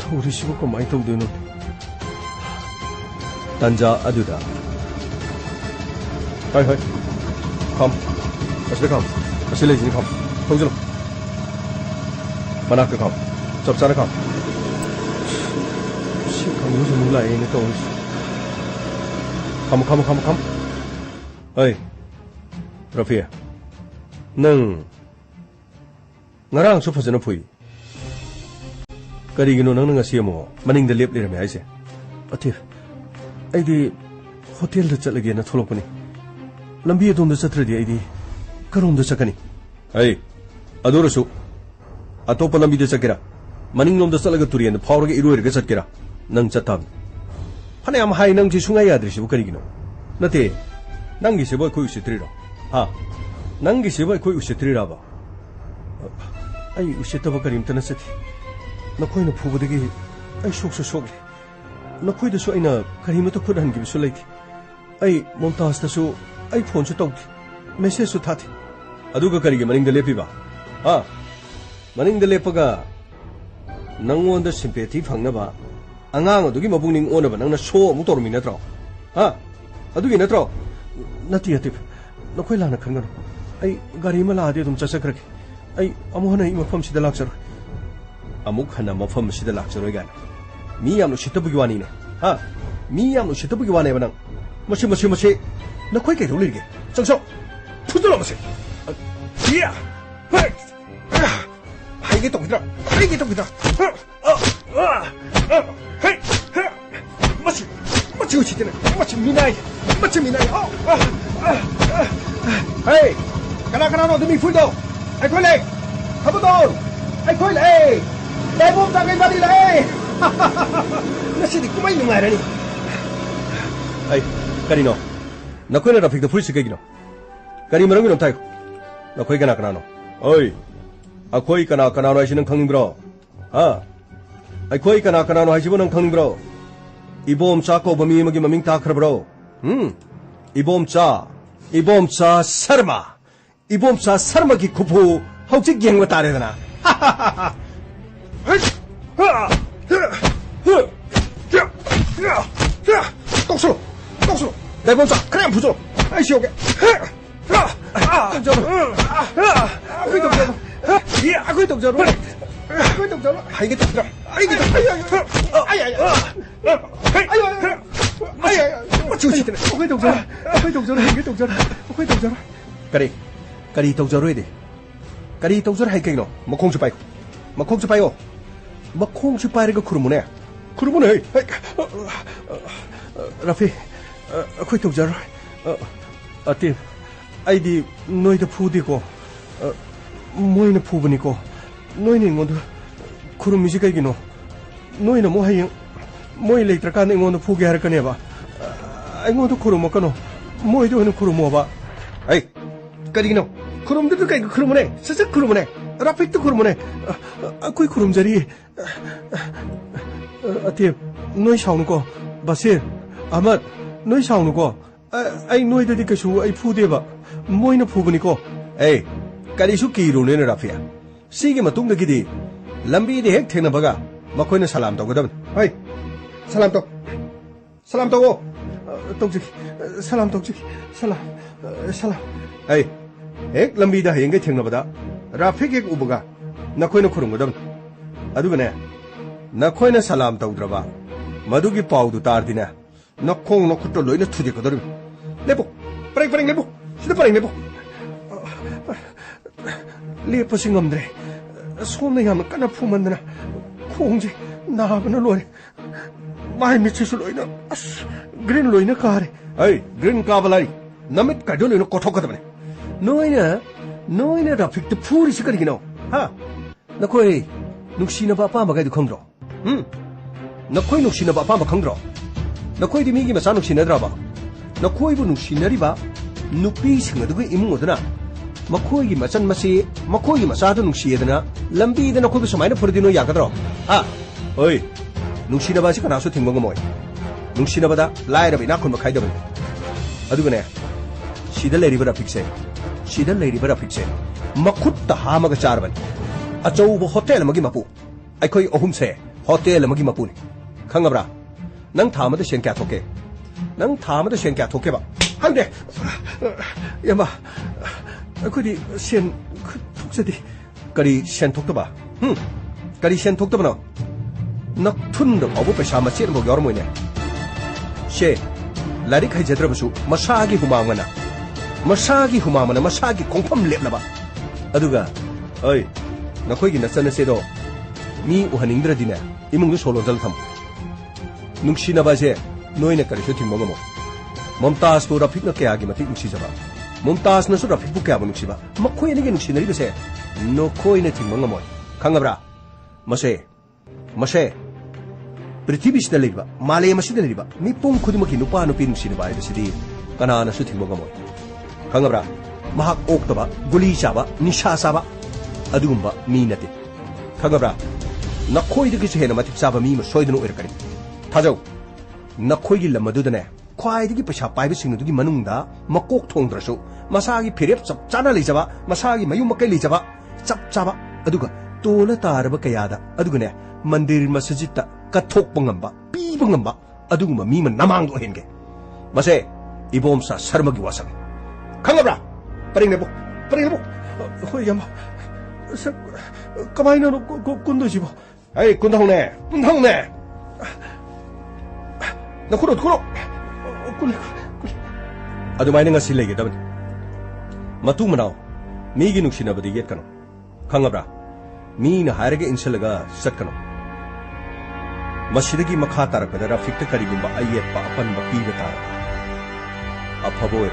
थौरिसिबो कमाय तौदोनो तंजा अदुदा हाय हाय कम असले कम असले जिनी कम थौजलो मनाक कम सब सारा कम सी कम जो मुलाय ने तो कम ऐ रफिया नंग ngarang su fajana phui karigino nang ngasi mo maning da lep lerame haise atif aidi hotel da chalage na tholokani lambi adom da chatradi aidi karom da chakani ai adurasu atopa lambi da chakira maning lom da chalaga turian phawrage iroirga chatkira nang chatam phane am hai nang ji sungai yadri sibu karigino nate nang gi sebo koi usitriro ha nang gi sebo koi usitrira ba आई उसेतब करीमतन सथि नखोइना फुबदगी आई सोकसु सोगले नखोइदसु आइना करीमत खुद हनगिबसु लैथि आई मुमताजतसु आई फोनसु तौथि मेसेजसु थाथि अदुगा करीगे मनिंगदा लेपिबा हा मनिंगदा लेपगा नंगोंदा sympathy फंगनबा अंगांग अदुगी मबुंगनिंग ओनबा नंगना show अमु तोरमि नत्रो हा अदुगी नत्रो नति अति नखोइ लाना खंगनो आई गाड़ी मा लादे दुम चसक्रके आई अमुहना इ मफम सिदा लाक्सर अमुक हना मफम सिदा लाक्सर गान मी यामनो सितबुगी वानी ने हा मी यामनो सितबुगी वाने बनang मसे नखोइ के रोलिगे चंगसो फुदलो मसे या हाइगे तो किदा हे 마치 우치네. 마치 미나이. 마치 미나이. 헤이. 가나 너 드미 풀도. 아이 콜레. 하부도. 아이 콜레. 내 몸 장에 말이래. 나 시디 꾸마이 누가라니. 아이, 까리노. 나 코이나 라픽도 풀시 깨기노. 까리 뭐라고 놈 타이고. 나 코이 가나 너. 어이. 아 코이 가나 너 하시는 강림브로. 아. 아이 코이 가나 너 하시는 강림브로. 이봄차 꼬범이 먹이 마밍 다 크라브로. 이봄차 사르마. 이봄차 사르마기 쿠푸 혹시 기행과 따르잖아. 하하하하. 똑수로. 내 몸사 그냥 부조. 아이씨 오게. 아구이 동자로. 이게 동자로. 까리 동자로 해야 돼. 까리 동자로 할 게이노. 뭐 공주 빠이고. 뭐 공주 빠이가 그러면해. 라피. 아구이 동자로. 아띠. 아이디 너희도 푸디고. 뭐이는 푸분이고. 너희는 이건도 그런 미지가 이기노. 너희는 뭐 하잉. 뭐이 레이트라까 이건도 푸게 할 거네 봐. 이건도 그런 뭐 까노. 뭐이도 하는 그런 뭐 봐. 아이. 까리기노. 그럼들도 까이고 그러면해. 살짝 그러면해. 라픽도 그러면해. 아구이 그럼 자리. 아띠. 너희 샤오는 거. 바실. 아마 너희 샤오는 거. 아이 너희들이 그쇼 아이 푸대 봐. 뭐이는 푸분이고. 에이. 까리수 기로네는 라피야. 시기 마뚱덕이디 람비디 핵 태나바가 마코이는 살람 떠거든. 하이. 살람 떠고. 떡지. 살람. 에이. 핵 람비다 행게 태나바다. 라픽 핵 우버가 나코이는 그런 거든. 아두가네. 나코이는 살람 떠드라바. 마두기 파우도 따르디나. 나콩 나쿠토 로이는 투디거든. 레보. 빠링 레보. 시다 빠링 레보. 레퍼시 놈들이 손에 하면 까나 품었느나 콩지 나하면 로이 마이 미치수 로이나 그린 로이나 가래 아이 그린 가발라리 남의 가돌이는 고통하다네 너희는 라픽도 풀이 시끄리기노 하 너코이 눅시나 바빠 마가이도 콩들어 너코이 눅시나 바빠 마 콩들어 너코이 디미기 마사 눅시나더라봐 너코이부 눅시나리바 눕비 생어두고 이문거드나 마코이기 마찬 마시 마코이기 마사도 눅시에드나 람비드 나코이부 서마이나 포르디노 야가드로 아 어이 눅시나바시 가나서 팅멍거 모이 눅시나바다 라이라비 나콘 마카이더분 아두그네 시달 레리버라 픽세 마쿠타 하마가 짜르반 아저우부 호텔 마기 마푸 아이코이 어훔세 호텔 마기 마푸니 강가브라 낭 타마도 셴캬 토케 봐 한데 야마 그디 셴 톡세디 까리 셴 톡도 봐 까리 셴 톡도 봐 너 툰도 어부 페샤마 셴 뭐 여러 모이네 셰 라릭 하이 제드라부수 마사기 후마만나 마사기 공펌 렙나봐 아두가 어이 너 거기 나서네세도 미 우하닝드라디네 이몽도 솔론잘 탐 눅시나바제 너희네 까리 쇼팅 먹어모 몬타스도 라픽 넣게 하기 마틱 눅시자봐 몬타스나서 라픽 붙게 하고 눅시바 마코이네게 눅시나리베세 너 코이네 ting 먹어모 강가브라 마세 프리티비시다 레리바 말레마시다 레리바 미뽕 쿠디마키 누파 누피 눅시나바 이르시디 까나나수 ting 먹어모 강가브라 마학 옥도바 굴리샤바 니샤사바 아두금바 미나티 강가브라 나코이드기스 헤나 마틱 사바 미마 소이드노 오이르카니 타자우 나코이기 람마두드네 콰이드기 페샤 파이브싱누두기 마능다 마콕 통드라수 마사기 페렵 짭짜나 레이자바 마사기 마유 마카이 레이자바 짭짜바 아두가 또라 따르바 까야다 아두가네 만디르 마사지타 까톡방암바 삐방암바 아두구마 미마 나망도 헨게 마세 이봄사 사르마기 와상 강가브라 빠링내보 호이야마 까마이나노 꾼도지보 아이 꾼다홍네 나 kurut adu mainenga silege daban matu manao migi nuksina badi get kano khangabra mi na harege insalaga sat kano मसिदगी मखा तारकदा राफिक करीगुंबा अयेप अपन पीबा तार अफबोर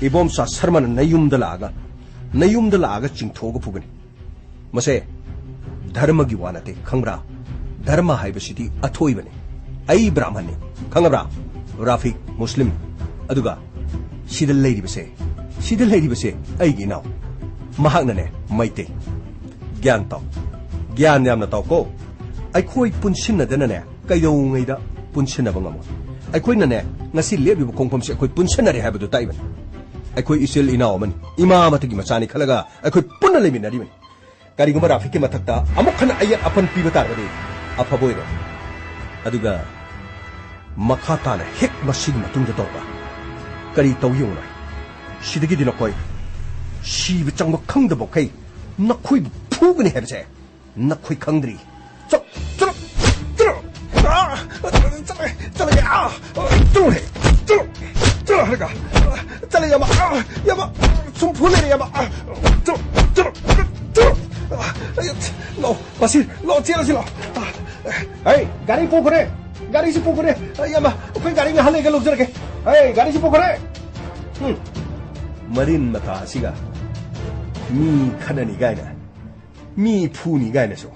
इबोम सा शर्मन नयुमद लागा चिंथोग फुगनी मसे धर्म की वानते खंगरा धर्म हाइबसिदी अथोइबने आई ब्राह्मण ने खंगरा राफिक मुस्लिम अदुगा सिदल लेरिबसे आईगी नाव महागनने मैते ज्ञान ताव ज्ञान यामना ताव को अखोई पुनसिनदनने कइदौङैदा पुनसिनब ngamo अखोइनने ngasi लेबिबो खोंफमसे अखोइ पुनसिनरे हाबदु ताइबन अखोइ इसेल इनाव मन इमा मतगी मचानी खलगा अखोइ पुन्न लेमिनरिबन करिगुम राफिक के मथक्ता अमुक खन अयत अपन पीबा तारबदे अफबोइरो अदुगा मखा ताना हेक मसिग मतुंगदा तौबा करी तौयोना सिदगी दिना कोइ सिब चंग खंगदबो खै नखोइ फुगनि हेबसे नखोइ खंद्री चल हरगा चल यामा सुम फुलेरे यामा लो बसिर लो चेला hey गाड़ी पोखरे गाड़ी से पोखरे यामा कोई गाड़ी में हाले के लोग जरके hey गाड़ी से पोखरे मरीन मता सिगा मी खननी गायना मी फूनी गायना सो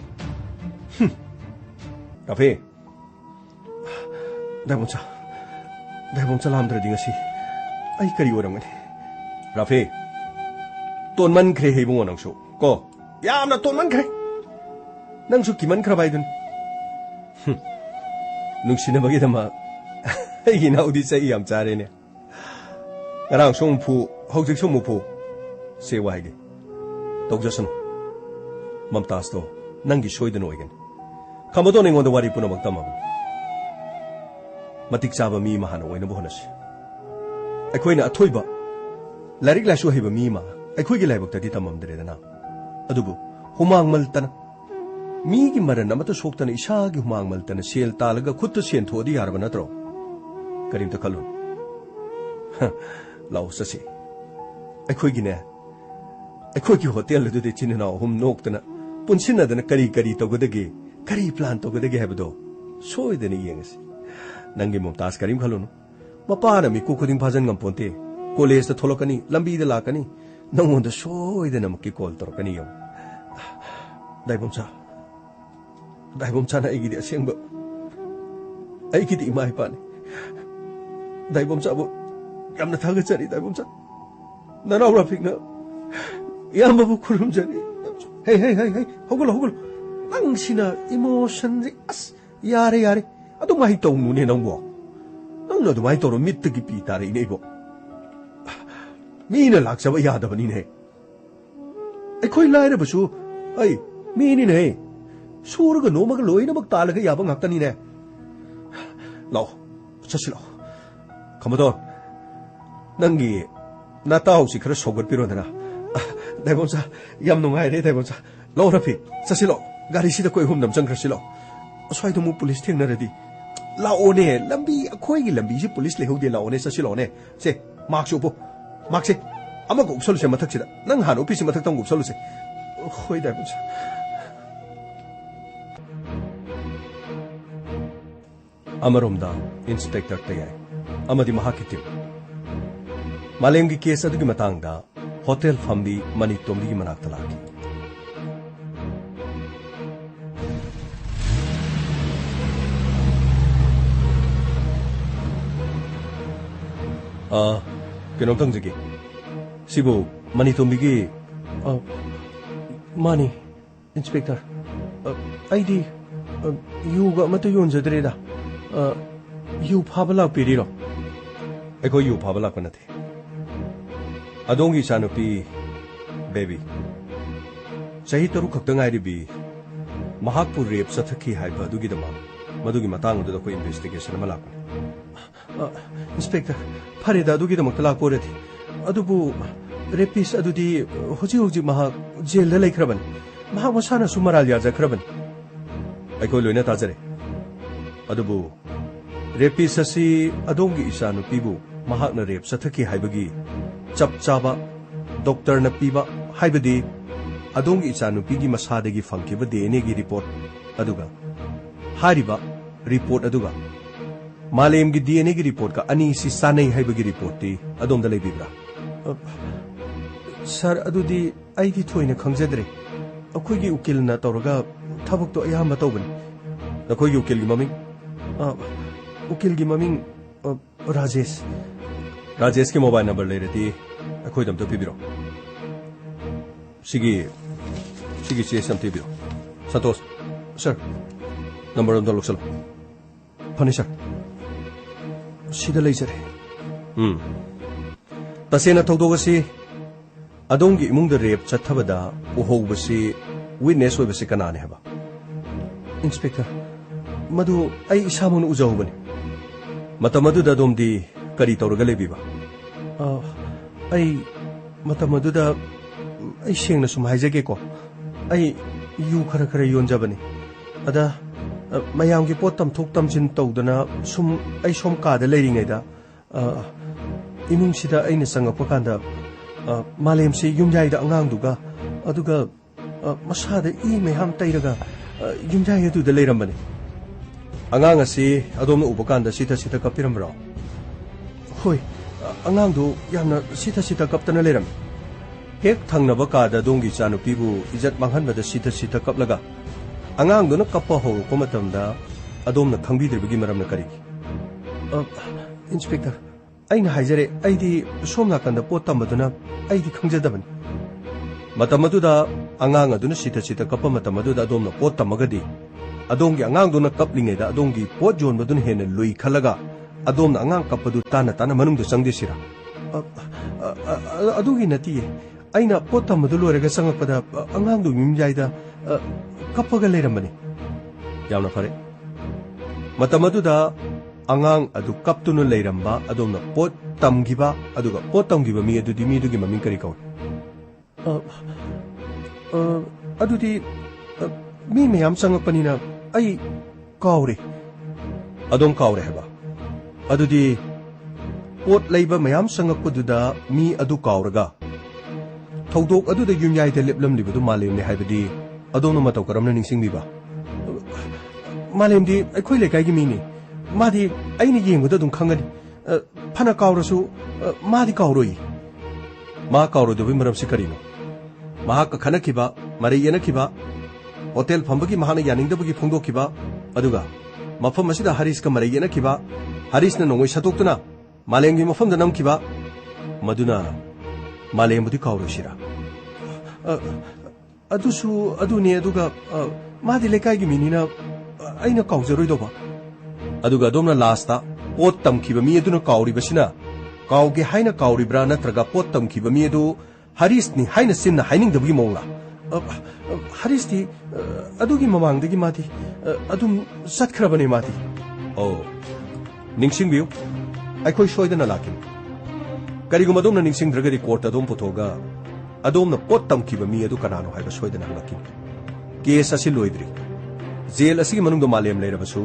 राफे दाइबोंचा लामद्रदि ngasi ai kari oramani राफे तोनमन खरे हेबुंग नंगसु को यामना तोनमन खरे नंगसु किमन खरबाइदुन नुंसिनबगीदमा आइगी नाउदी सही याम चारेने ngaraang somfu hojik somufu se waige togjasan mamtas to nangi soidan oigen khamado ningonda wari puna magtama matik chaba mi mahana oina bohanas aikoina athoiba larik lasu heba mi ma aikoi gi laibak tadi tamam dre dana adubu humang maltana mi gi maran amata soktana isa gi humang maltana sel talaga khutta sen thodi yarba natro karim ta khalun लाओ ससे अखोइगिने अखोइगी hotel दुदे चिनना हुम नोक्तना पुनसिनदना करी तोगदगे करी plan तोगदगे हेबदो सोइदने येंगस नंगी मुमताज करीम खलोनु मपाना मी कुकुदिंग फाजन गमपोंते college the थोलकनी लंबी the लाकनी नंगोंद सोइदना मकी call तोरकनी यो दाइबोमचा ना एगिदि असेंब एगिदि इमाइ पाने दाइबोमचा बो यामना थागचरी दाइबोमचा ननाव राफिकना यामबु खुरुमजरी हे होगल नंगसिना इमोशन अस यारे अदु माहि तौनुने नंगबो नंगनो दु माहि तौरो मित्तगी पी तारे नेबो मीना लाक्सबा यादबनी ने अखोइ लाइरबसु ऐ मीनी ने सुरगा नोमगा लोइनमक तालगा याबा ngakतनी ने लाओ चसिलो खमदो नंगी नाताउसी खरा सोगत पिरोदना दाइबोमचा याम नुंगाइरे दाइबोमचा लो रफी चसिलो गाड़ी सिदा कोइ हुमनम चंख्रसिलो अस्वाइदो मु पुलिस थेंगनरदि लाओने लंबी अखोइगी लंबी से पुलिस लेहौदे लाओने चसिलोने से मार्क्स उपो मार्क्स से अमगो उपसलुसे मथकसिदा नंग हानो पिसि मथकतंग उपसलुसे होय दाइबोमचा अमरोमदा इंस्पेक्टर तयाय अमदि महाकितिम मालेंगी केस अदुगी मतंगदा होटल फंबी मनी तोमदी मनाक्ता लाकी केनो तंगजगी सिबो मनी तोमदी मानी इंस्पेक्टर आईडी युगा मत योनजद्रेदा यू फाबला पेरिरो एको यू फाबला पनथे अदोंगी चानुपी बेबी सही तरु खक्तंगाइरिबी महाकपु रेप सथखी हाइबा दुगिदमा मदुगी मतंग दु को इन्वेस्टिगेशन मलापने इंस्पेक्टर फरेदा दुगिदमक लाको रेथि अदुबु रेपिस अदुदी होजी महा जेल द लेखरबन महा मसाना सुमराल याजखरबन अको लोइना ताजरे अदुबु रेपिस असि अदोंगी इचानुपीबु महाकना रेप सथखी हाइबगी चप चाबा डॉक्टर न पीबा हाइबदी अदोंगी इचानुपीगी मसादगी फंकिबा DNA की रिपोर्ट अदुगा हारिबा रिपोर्ट अदुगा मालेम की DNA की रिपोर्ट का अनी सी सानै हाइबगी रिपोर्ट ती अदोम द लेबिब्रा सर अदुदी आइदी थोइना खंगजद्रे अखोइगी उकिल ना तौरगा थबक तो अयाम तौबनी नखोइगी उकिल की ममिंग उकिल की ममिंग राजेश के मोबाइल नंबर ले रही अखोइदम तो पिबिरो सिगी चे सम पिबिरो संतोष सर नंबर अमदा लोक्सलो फनी सर सिदा लेजरे तसेना थौदोगसी अदोंगी इमुंग द रेप चथबदा उहोबसी विटनेस होबसी कनाने हबा इंस्पेक्टर मधु आई इसामुन उजौबनी मतमदुदा दोमदी करी तौरगा लेबिबा आई मतमदुदा आई सेंगना सुम हाइजगे को आई यू खरा खरा योनजबनी अदा मयांगी पोत तमथोक तमजिन तौदना सुम आई सोम कादा लेरिङैदा इमुंगसिदा आइना संगप कांदा मालेमसे युमजाइदा अंगांगदुगा अदुगा मसादा ई मेहाम तैरगा युमजाइ अदुदा लेरमबनी अंगांग असी अदोमना उब कांदा सीता कपिरमब्रो होय अंगांगदु यामना सीता कपतना लेरम हेक थंगनब कादा दोंगी चानुपीबु इज्जत मांगहनबदा सीता कपलगा अंगांगदुना कप्पा हौरको मतमदा अदोमना खंगबिद्रिबगी मरमना करिगी इंस्पेक्टर अइना हाइजरे अइदी सोम नाकंदा पोत तमबदुना अइदी खंगजदबनी मतमदुदा अंगांग अदुना सीता कप्पा मतमदुदा अदोमना पोत तमगदी अदोंगी अंगांगदुना कपलिङैदा अदोंगी पोत जोनबदुना हेना लुई खलगा अदोमना अंगांग कप्पदु ताना मनुंगदु चंगदेसिरा अदुगी नतिये अइना पोत तमदु लोरगा संगपदा अंगांगदु मिमजाइदा कप्पगा लेरमबनी यामना फरे मतमदुदा अंगांग अदु कप्तुना लेरंबा अदोमना पोत तमगिबा अदुगा पोत तमगिबा मी अदुदी मीदुगी ममिंग करी कौ अदुदी मी मयाम संगपनिना आई काउरे अदोम काउरे हबा अदुदी पोत लैबा मयाम संगपदुदा मी अदु काउरगा थौदोक अदुदा युमयाइदा लेपलमलिबदु मालेमने हाइबदी अदोमना मतौ करमना निंसिंगबिबा मालेमदी अखोइ लेकाइगी मीनी मादी आइना येंगबदा दुम खंगनी फना काउरसु मादी काउरोई मा काउरोदबि मरमसि करिनो महाक खनखिबा मरै येनखिबा होटल फंबगी महाना यानिंगदबगी फोंदोखिबा अदुगा मफम असिदा हरीसका मरै येनखिबा हरीसना नोंगै सतोक्तुना मालेमगी मफमदा नमखिबा मदुना मालेमबुदी काउरोसिरा अदुसु अदुने अदुगा मादी लेकाइगी मिनिना अइना काउजरोइदोबा अदुगा दोमना लास्ता पोत तमखिबा मी अदुना काउरिबसिना काउगे हाइना काउरिब्रा नत्रगा पोत तमखिबा मी अदु हरीसनी हाइना सिन्ना हाइनिंगदबगी मोंगला हरीसती अदुगी ममांगदगी मादी अदुम सत्खरबने मादी ओ निंगसिंगबियु अखोइ सोइदना लाकिन करिगुम अदुमना निंगसिंगद्रगदी कोर्ट अदुम पुथोगा अदोमना पोत तमखिबा मी अदु कनानो हाइबा सोइदना हलकिन केस असि लोइद्री जेल असि मनुंगदो मालेम लेरबसु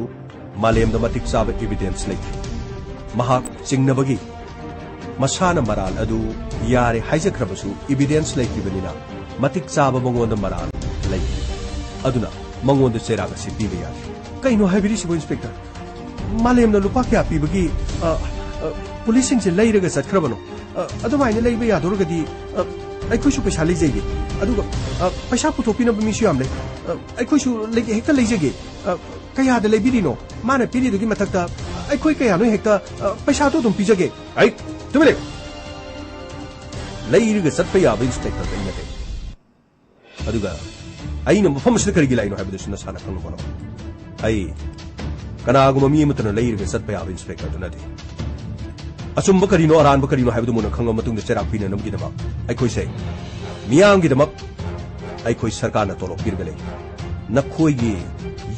मालेमदा मतिक चाबा एविडेंस लेथि महाक चिंगनबगी मसाना मराल अदु यारे हाइजख्रबसु एविडेंस लेथिबनिना मतिक चाबा मंगोंदा मराल लेथि अदुना मंगोंदा चेरागा सि पीबा यादे कइनो हाइबिरिसिबो इंस्पेक्टर मालेमना लुपा क्या पीबगी पुलिसिंग से लेरगा चखरबनो अदुमाइना लेबा यादोरगदी अखोइसु पैसा लेजगे अदुगा पैसा पुथोपिनब मिसु यामले अखोइसु लेगे हेक्ता लेजगे कयादा लेबिरिनो माना पिरिदुगी मथक्ता अखोइ कयानो हेक्ता पैसा तो दुम पिजगे आई तुमले लेइरगा चटपा याबा इंस्पेक्टर दैनते अदुगा आइना मफम सिदा करिगी लाइनो हाइबदुसु नसाना खंगनो बनो आई कनागुम मी मतना लेइरगा चटपा याबा इंस्पेक्टर दुनदे अचुंब करिनो अरानब करिनो हाइबदु मुना खंगम मतुंगदा चेराक पिना नमगिदमा अखोइसे मियांगिदमक अखोइ सरकारना तोलो पिरगले नखोइगी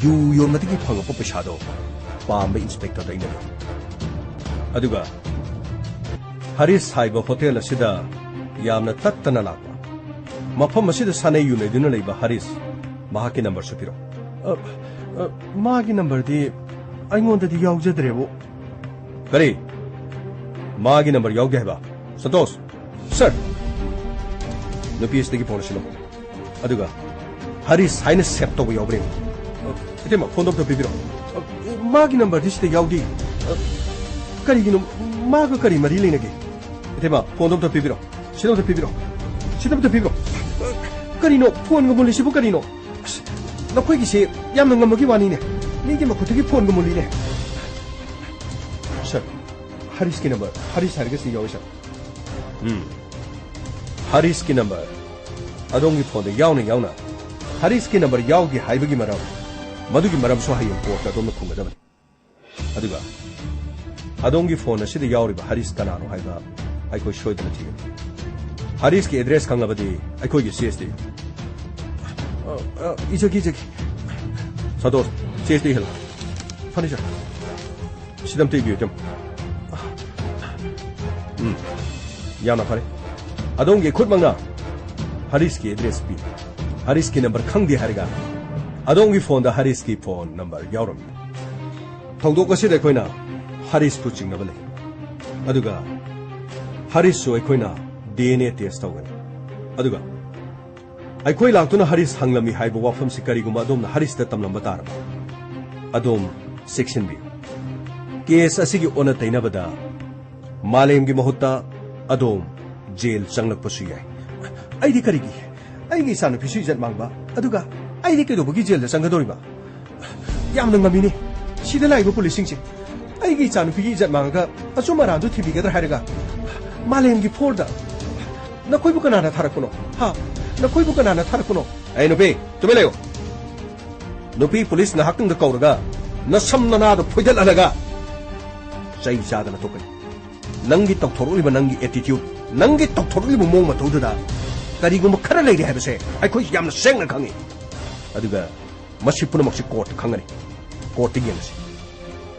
यू योमतिगी फंगप पैसादो पाम इंस्पेक्टर दैना अदुगा हरीश हाइबा होटल असिदा यामना तत्तना लापा मफम असिदा सानै युनैदुना लैबा हरीश महाकी नंबर सुपिरो मागी नंबर दी अइंगोंददी यावजद्रेबो करी मागी नंबर यावगे हैबा संतोष सर नुपीसदगी फोन सिलो अदुगा हरीश हाइना सेट तौबा यावब्रे इतेमा फोन दो पिबिरो मागी नंबर दिसते याउदी करीगिनो मागा करी मरी लेनेगे इतेमा फोन दम पिबिरो सिदम पिबिरो सिदम पिबिरो करीनो फोन गमुलिसिबु करीनो नखोइगिसे यामना ngमगी वानीने मीगी मखुतगी फोन गमुलिने सर हरीश की नंबर हरीश हरगसी याउ सर हरीश की नंबर अदोंगी फोन याउना हरीश की नंबर याउगी हाइबगी मरम मधुगी मरम सो हायम कोर्ट अदोम खुंगदबन अदुगा अदोंगी फोन असिद याउरिबा हरीश कनानो हाइबा आइको सोइदन थि हरीश की एड्रेस खंगबदी आइको गी सीएसटी इजगी सदोस सीएसटी हिल फर्नीचर सिदम टीबी तम याना फरे अदोंगी खुदमंगा हरीश की एड्रेस पी हरीश की नंबर खंगदी हरगा अदोंगी फोन दा हरीश की फोन नंबर यावरम थौदोक असिद अखोइना हरीश पु चिंगबले अदुगा हरीश सो अखोइना डीएनए टेस्ट तौगन अदुगा अखोइ लाक्तुना हरीश हंगलमी हाइबो वाफम सि करिगुमा अदोमना हरीश दा तमलम तारम अदोम सेक्शन बी केस असिगी ओना तैनबदा मालेमगी महुत्ता अदोम जेल चंगलकपसु याय आइदी करिगी आइगी सानु फिसु इज्जत मांगबा अदुगा आइदी केदोबगी जेल दा चंगदोरिबा यामना ngamine sida laibo police singse आइगी सानु फिगी इज्जत मांगगा अचुम अरांदु थिबिगदर हायरगा मालेमगी फोरदा नखोइबु कनाना थारकुनो हा नखोइबु कनाना थारकुनो ऐ नुपी तुमे लेयो नुपी पुलिस ना हकंग द कौरगा नसम नना द फुजल अलगा चै चादना तोकई नंगी तौथोरुलिबा नंगी एटीट्यूड नंगी तौथोरुलिबा मोंग मतौददा करिगुम खरा लेरि हाबसे आइखोइ यामना सेंगना खंगी अदुगा मसि पुनमक्सि कोर्ट खंगनी कोर्ट गिंगसि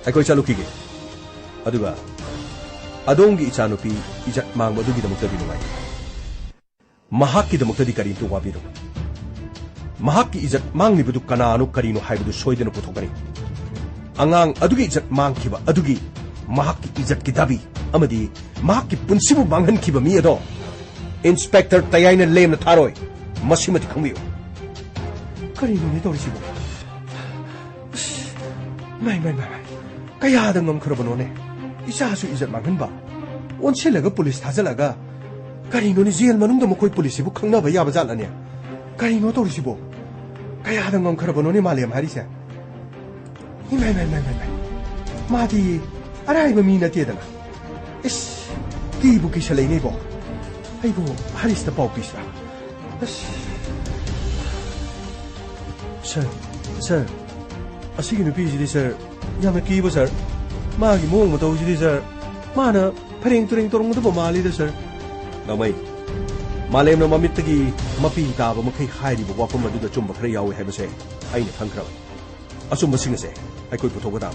आइखोइ चालुकिगे अदुगा अदोंगी इचानुपी इजत मांग मदुगी दमुक्तदि नुगाई महाक्की दमुक्तदि करिंतु वाबिरो महाक्की इजत मांगनिबदु कनानु करिनो हाइबदु सोइदनु पुथोगनी अंगांग अदुगी इजत मांगखिबा अदुगी महाक्की इजत की दाबी अमदी महाक्की पुनसिबु मांगहनखिबा मी अदो इंस्पेक्टर तयाइना लेमना थारोय मसिमति खंबियो करिनो ने तोरिसिबो माय कयादा ngमखरबनोने इसासु इजत मांगहनबा ओनसेलगा पुलिस थाजलगा करिनोनि जेल मनुंगदा मखोइ पुलिसबु खंनाबा याबा जालाने करिनो तोरिसिबो कयादा ngमखरबनोने मालेम हारिसे माय मादी अराइबा मी नतेदना इस कीबु किसलैनेबो आइबो हरिसता पाउ पिसा सर असिगी नुपीसिदि सर यामना कीबो सर मागी मोंग मतौसिदि सर माना फरेंग तुरेंग तोरंगदबो मालिदा सर नमै मालेमना ममित्तगी मपी ताबा मखै हाइरिबो वाफम मदुदा चुम्बा खरा यावे हाइबसे आइना खंखराब असुम्बा सिंगसे आइखोइ पुथोगदा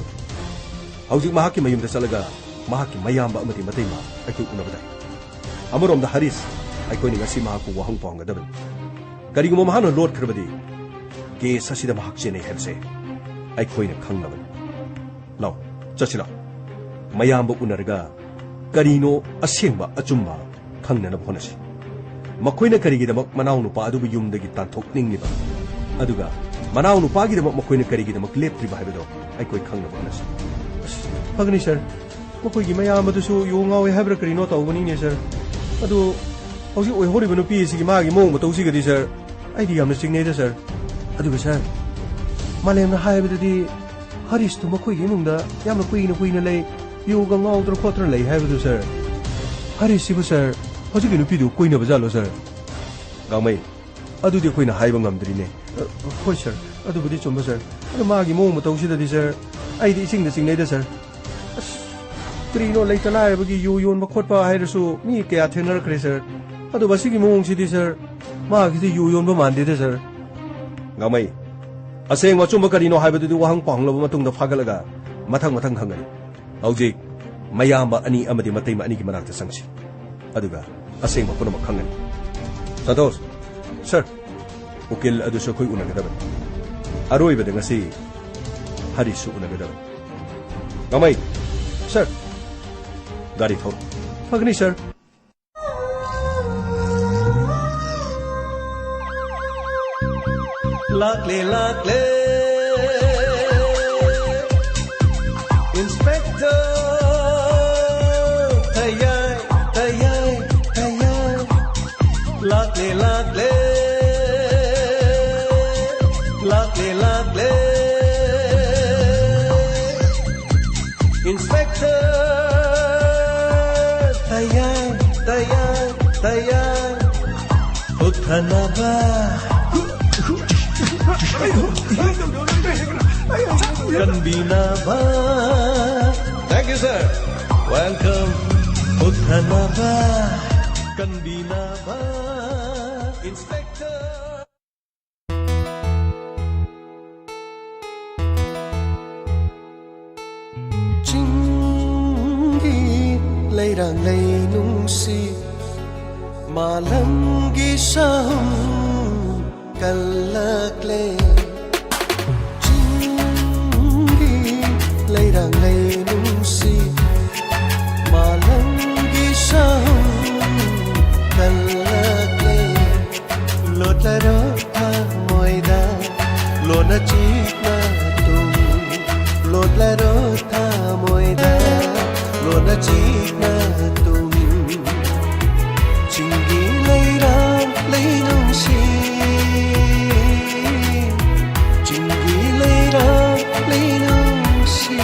हौजिक महाकी मयुमदा चलगा महाकी मयामबा अमति मतैमा आइखोइ उनबदा अमरोमदा हरीश आइखोइनि ngasi महाकु वहंग पांगदबन करिगुम महानो लोड खरबदी केस असिदा महाक चेने हेबसे आइखोइना खंगनबन लाव चचिला मयामबा उनरगा करिनो असेंबा अचुम्बा खंगनना होनसी मखोइना करिगिदमक मनाउ नुपा अदुबु युमदगी तांथोकनिंगनिबा अदुगा मनाउ नुपागिदमक मखोइना करिगिदमक लेप्त्रिबा हाइबदो आइखोइ खंगनबा होनसी फगनी सर मखोइगी मयामबदुसु योंगावे हाइब्रा करिनो तौबनिने सर अदु हौजि ओइहोरिबा नुपीसिगी मागी मोंग मतौसिगदि सर आइदि यामना चिंगनेदा सर अदुगा सर मालेमना हाइबदि हरीश तो मखोइगी इमुंगदा यामना कुइना लei योगा ngawdra khotra lei haibadu sir Harish सिबु सर हौजिगी नुपीदु कोइनबा जालो सर गामै अदुदि कोइना हाइबा ngamdrine होय सर अदुबुदि चुम्बा सर अदु मागी मोंग मतौसिददि सर आइदि इसिंगदा चिंगनेदा सर क्रिनो लेतला हाइबगी यु योनबा खोटपा हाइरसु मी कया थेनरखरे सर अदु बसिगी मोंगसिदि सर मागिदि यु योनबा मानदेदा सर गामै असेंग वचुम्बा करिनो हाइबदुदि वहंग पांगलबा मतुंगदा फागलगा मथंग खंगनि हौजिक मयामबा अनि अमदि मतैमा अनिगी मनाक्ता संगसि अदुगा असेंगबा पुनम खंगनि संतोष सर उकिल अदुसु खोइ उनगदबन अरोइबदे ngasi हरीश उनगदबन गामै सर गाड़ी थोर Phagni sir लाकले tayay tayay tayay lakle lakle lakle lakle Inspector tayay tayay tayay uthana ba Kanbina ba Thank you sir Welcome Uthana ba Kanbina ba Inspector Chingi leirang lei nungsi malangi sahum kalakle Chingi leirang lei nungsi malangi sahum kalakle lotlaro tha moida lona chikna tum lotlaro tha moida lona chikna tum Chingi leirang lei nungsi Chingi leirang lei nungsi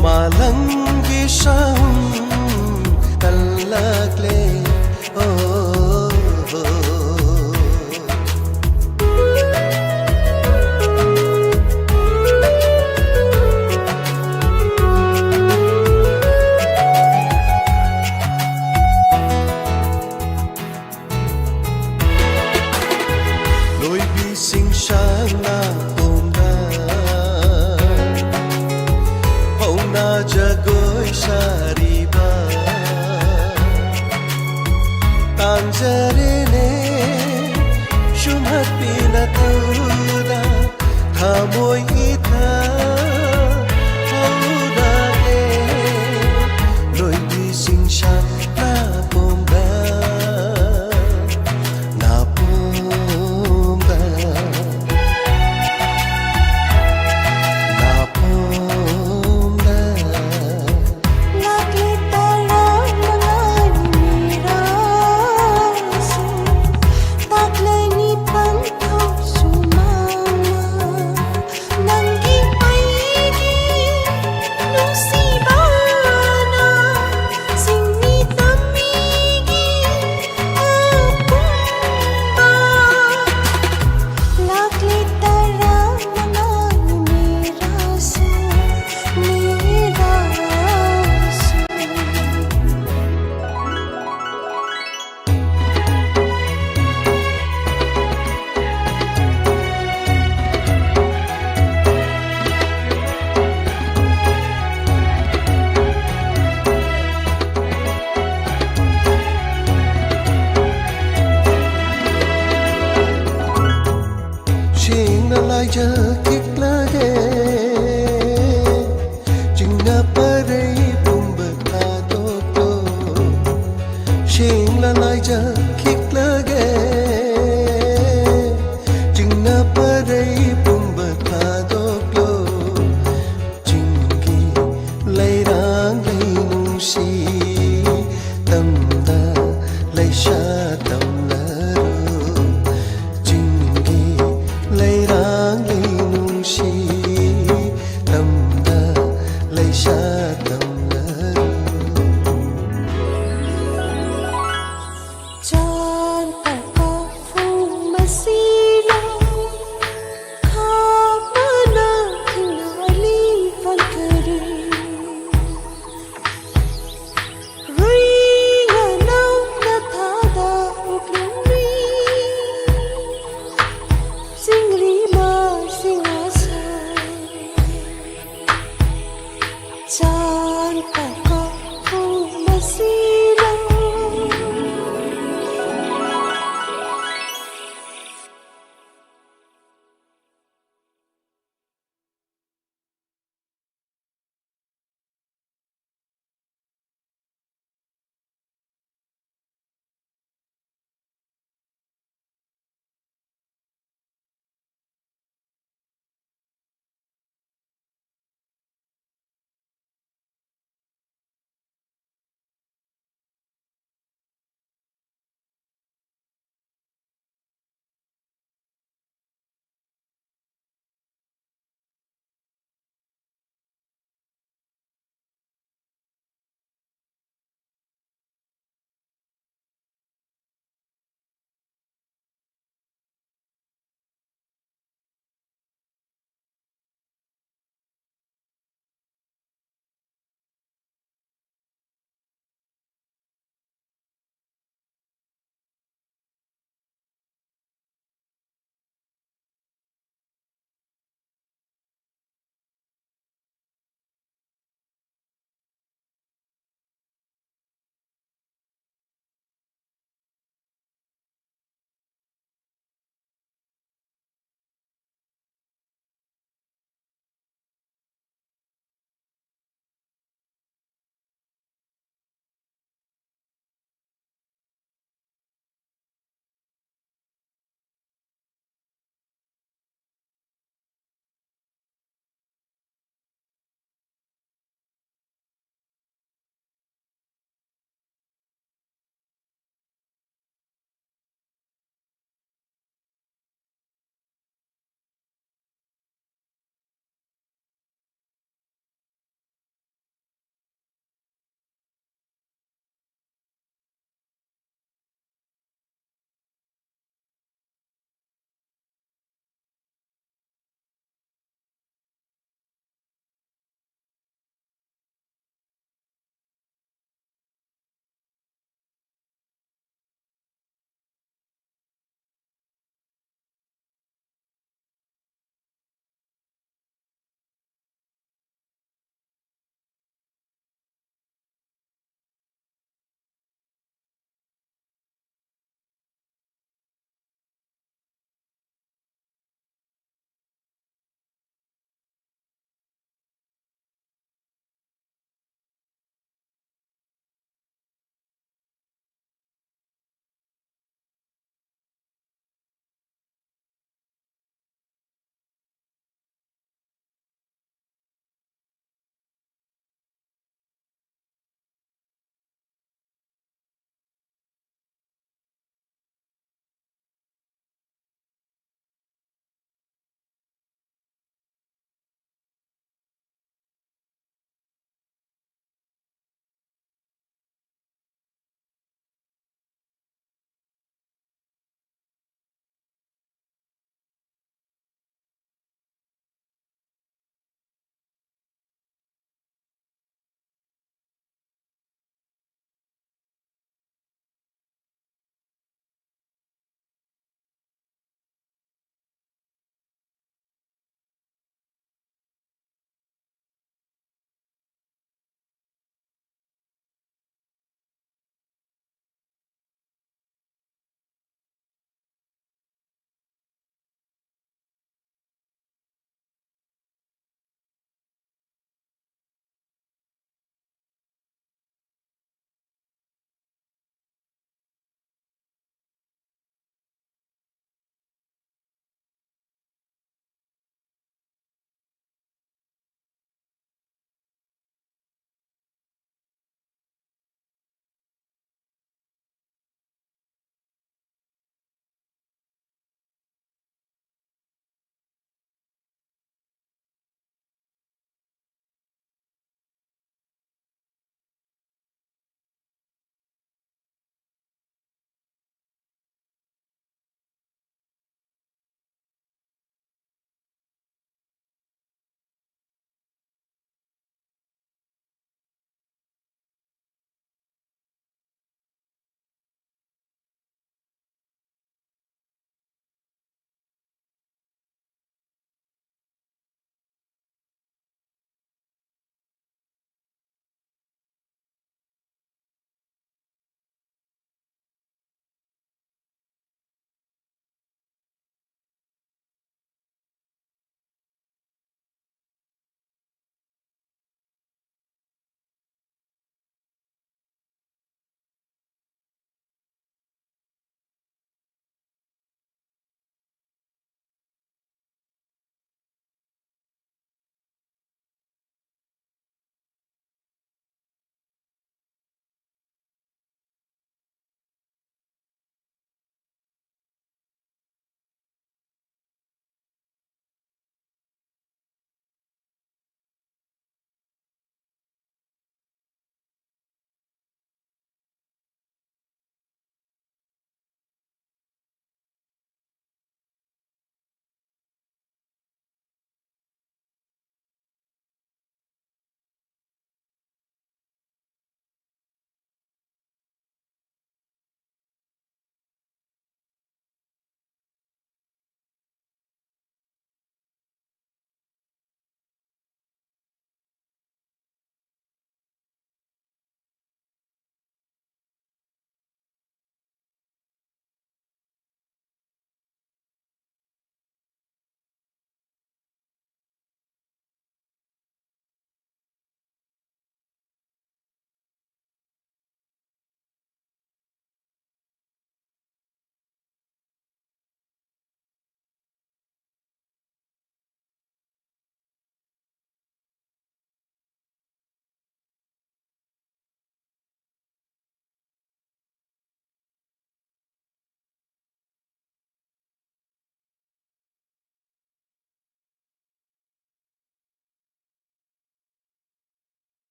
Malangi sahum kalakle oh loi bi sing sang na na jagoi sariba tanjarene shumhat pila tauda thamoi itha hauda e loi bi sing shan na pomda na pomda Elijah kiklage Jingna parei pumbata to Shing Elijah kiklage Jingna parei pumbata to Jingi leirang lei nungsi tamda leisha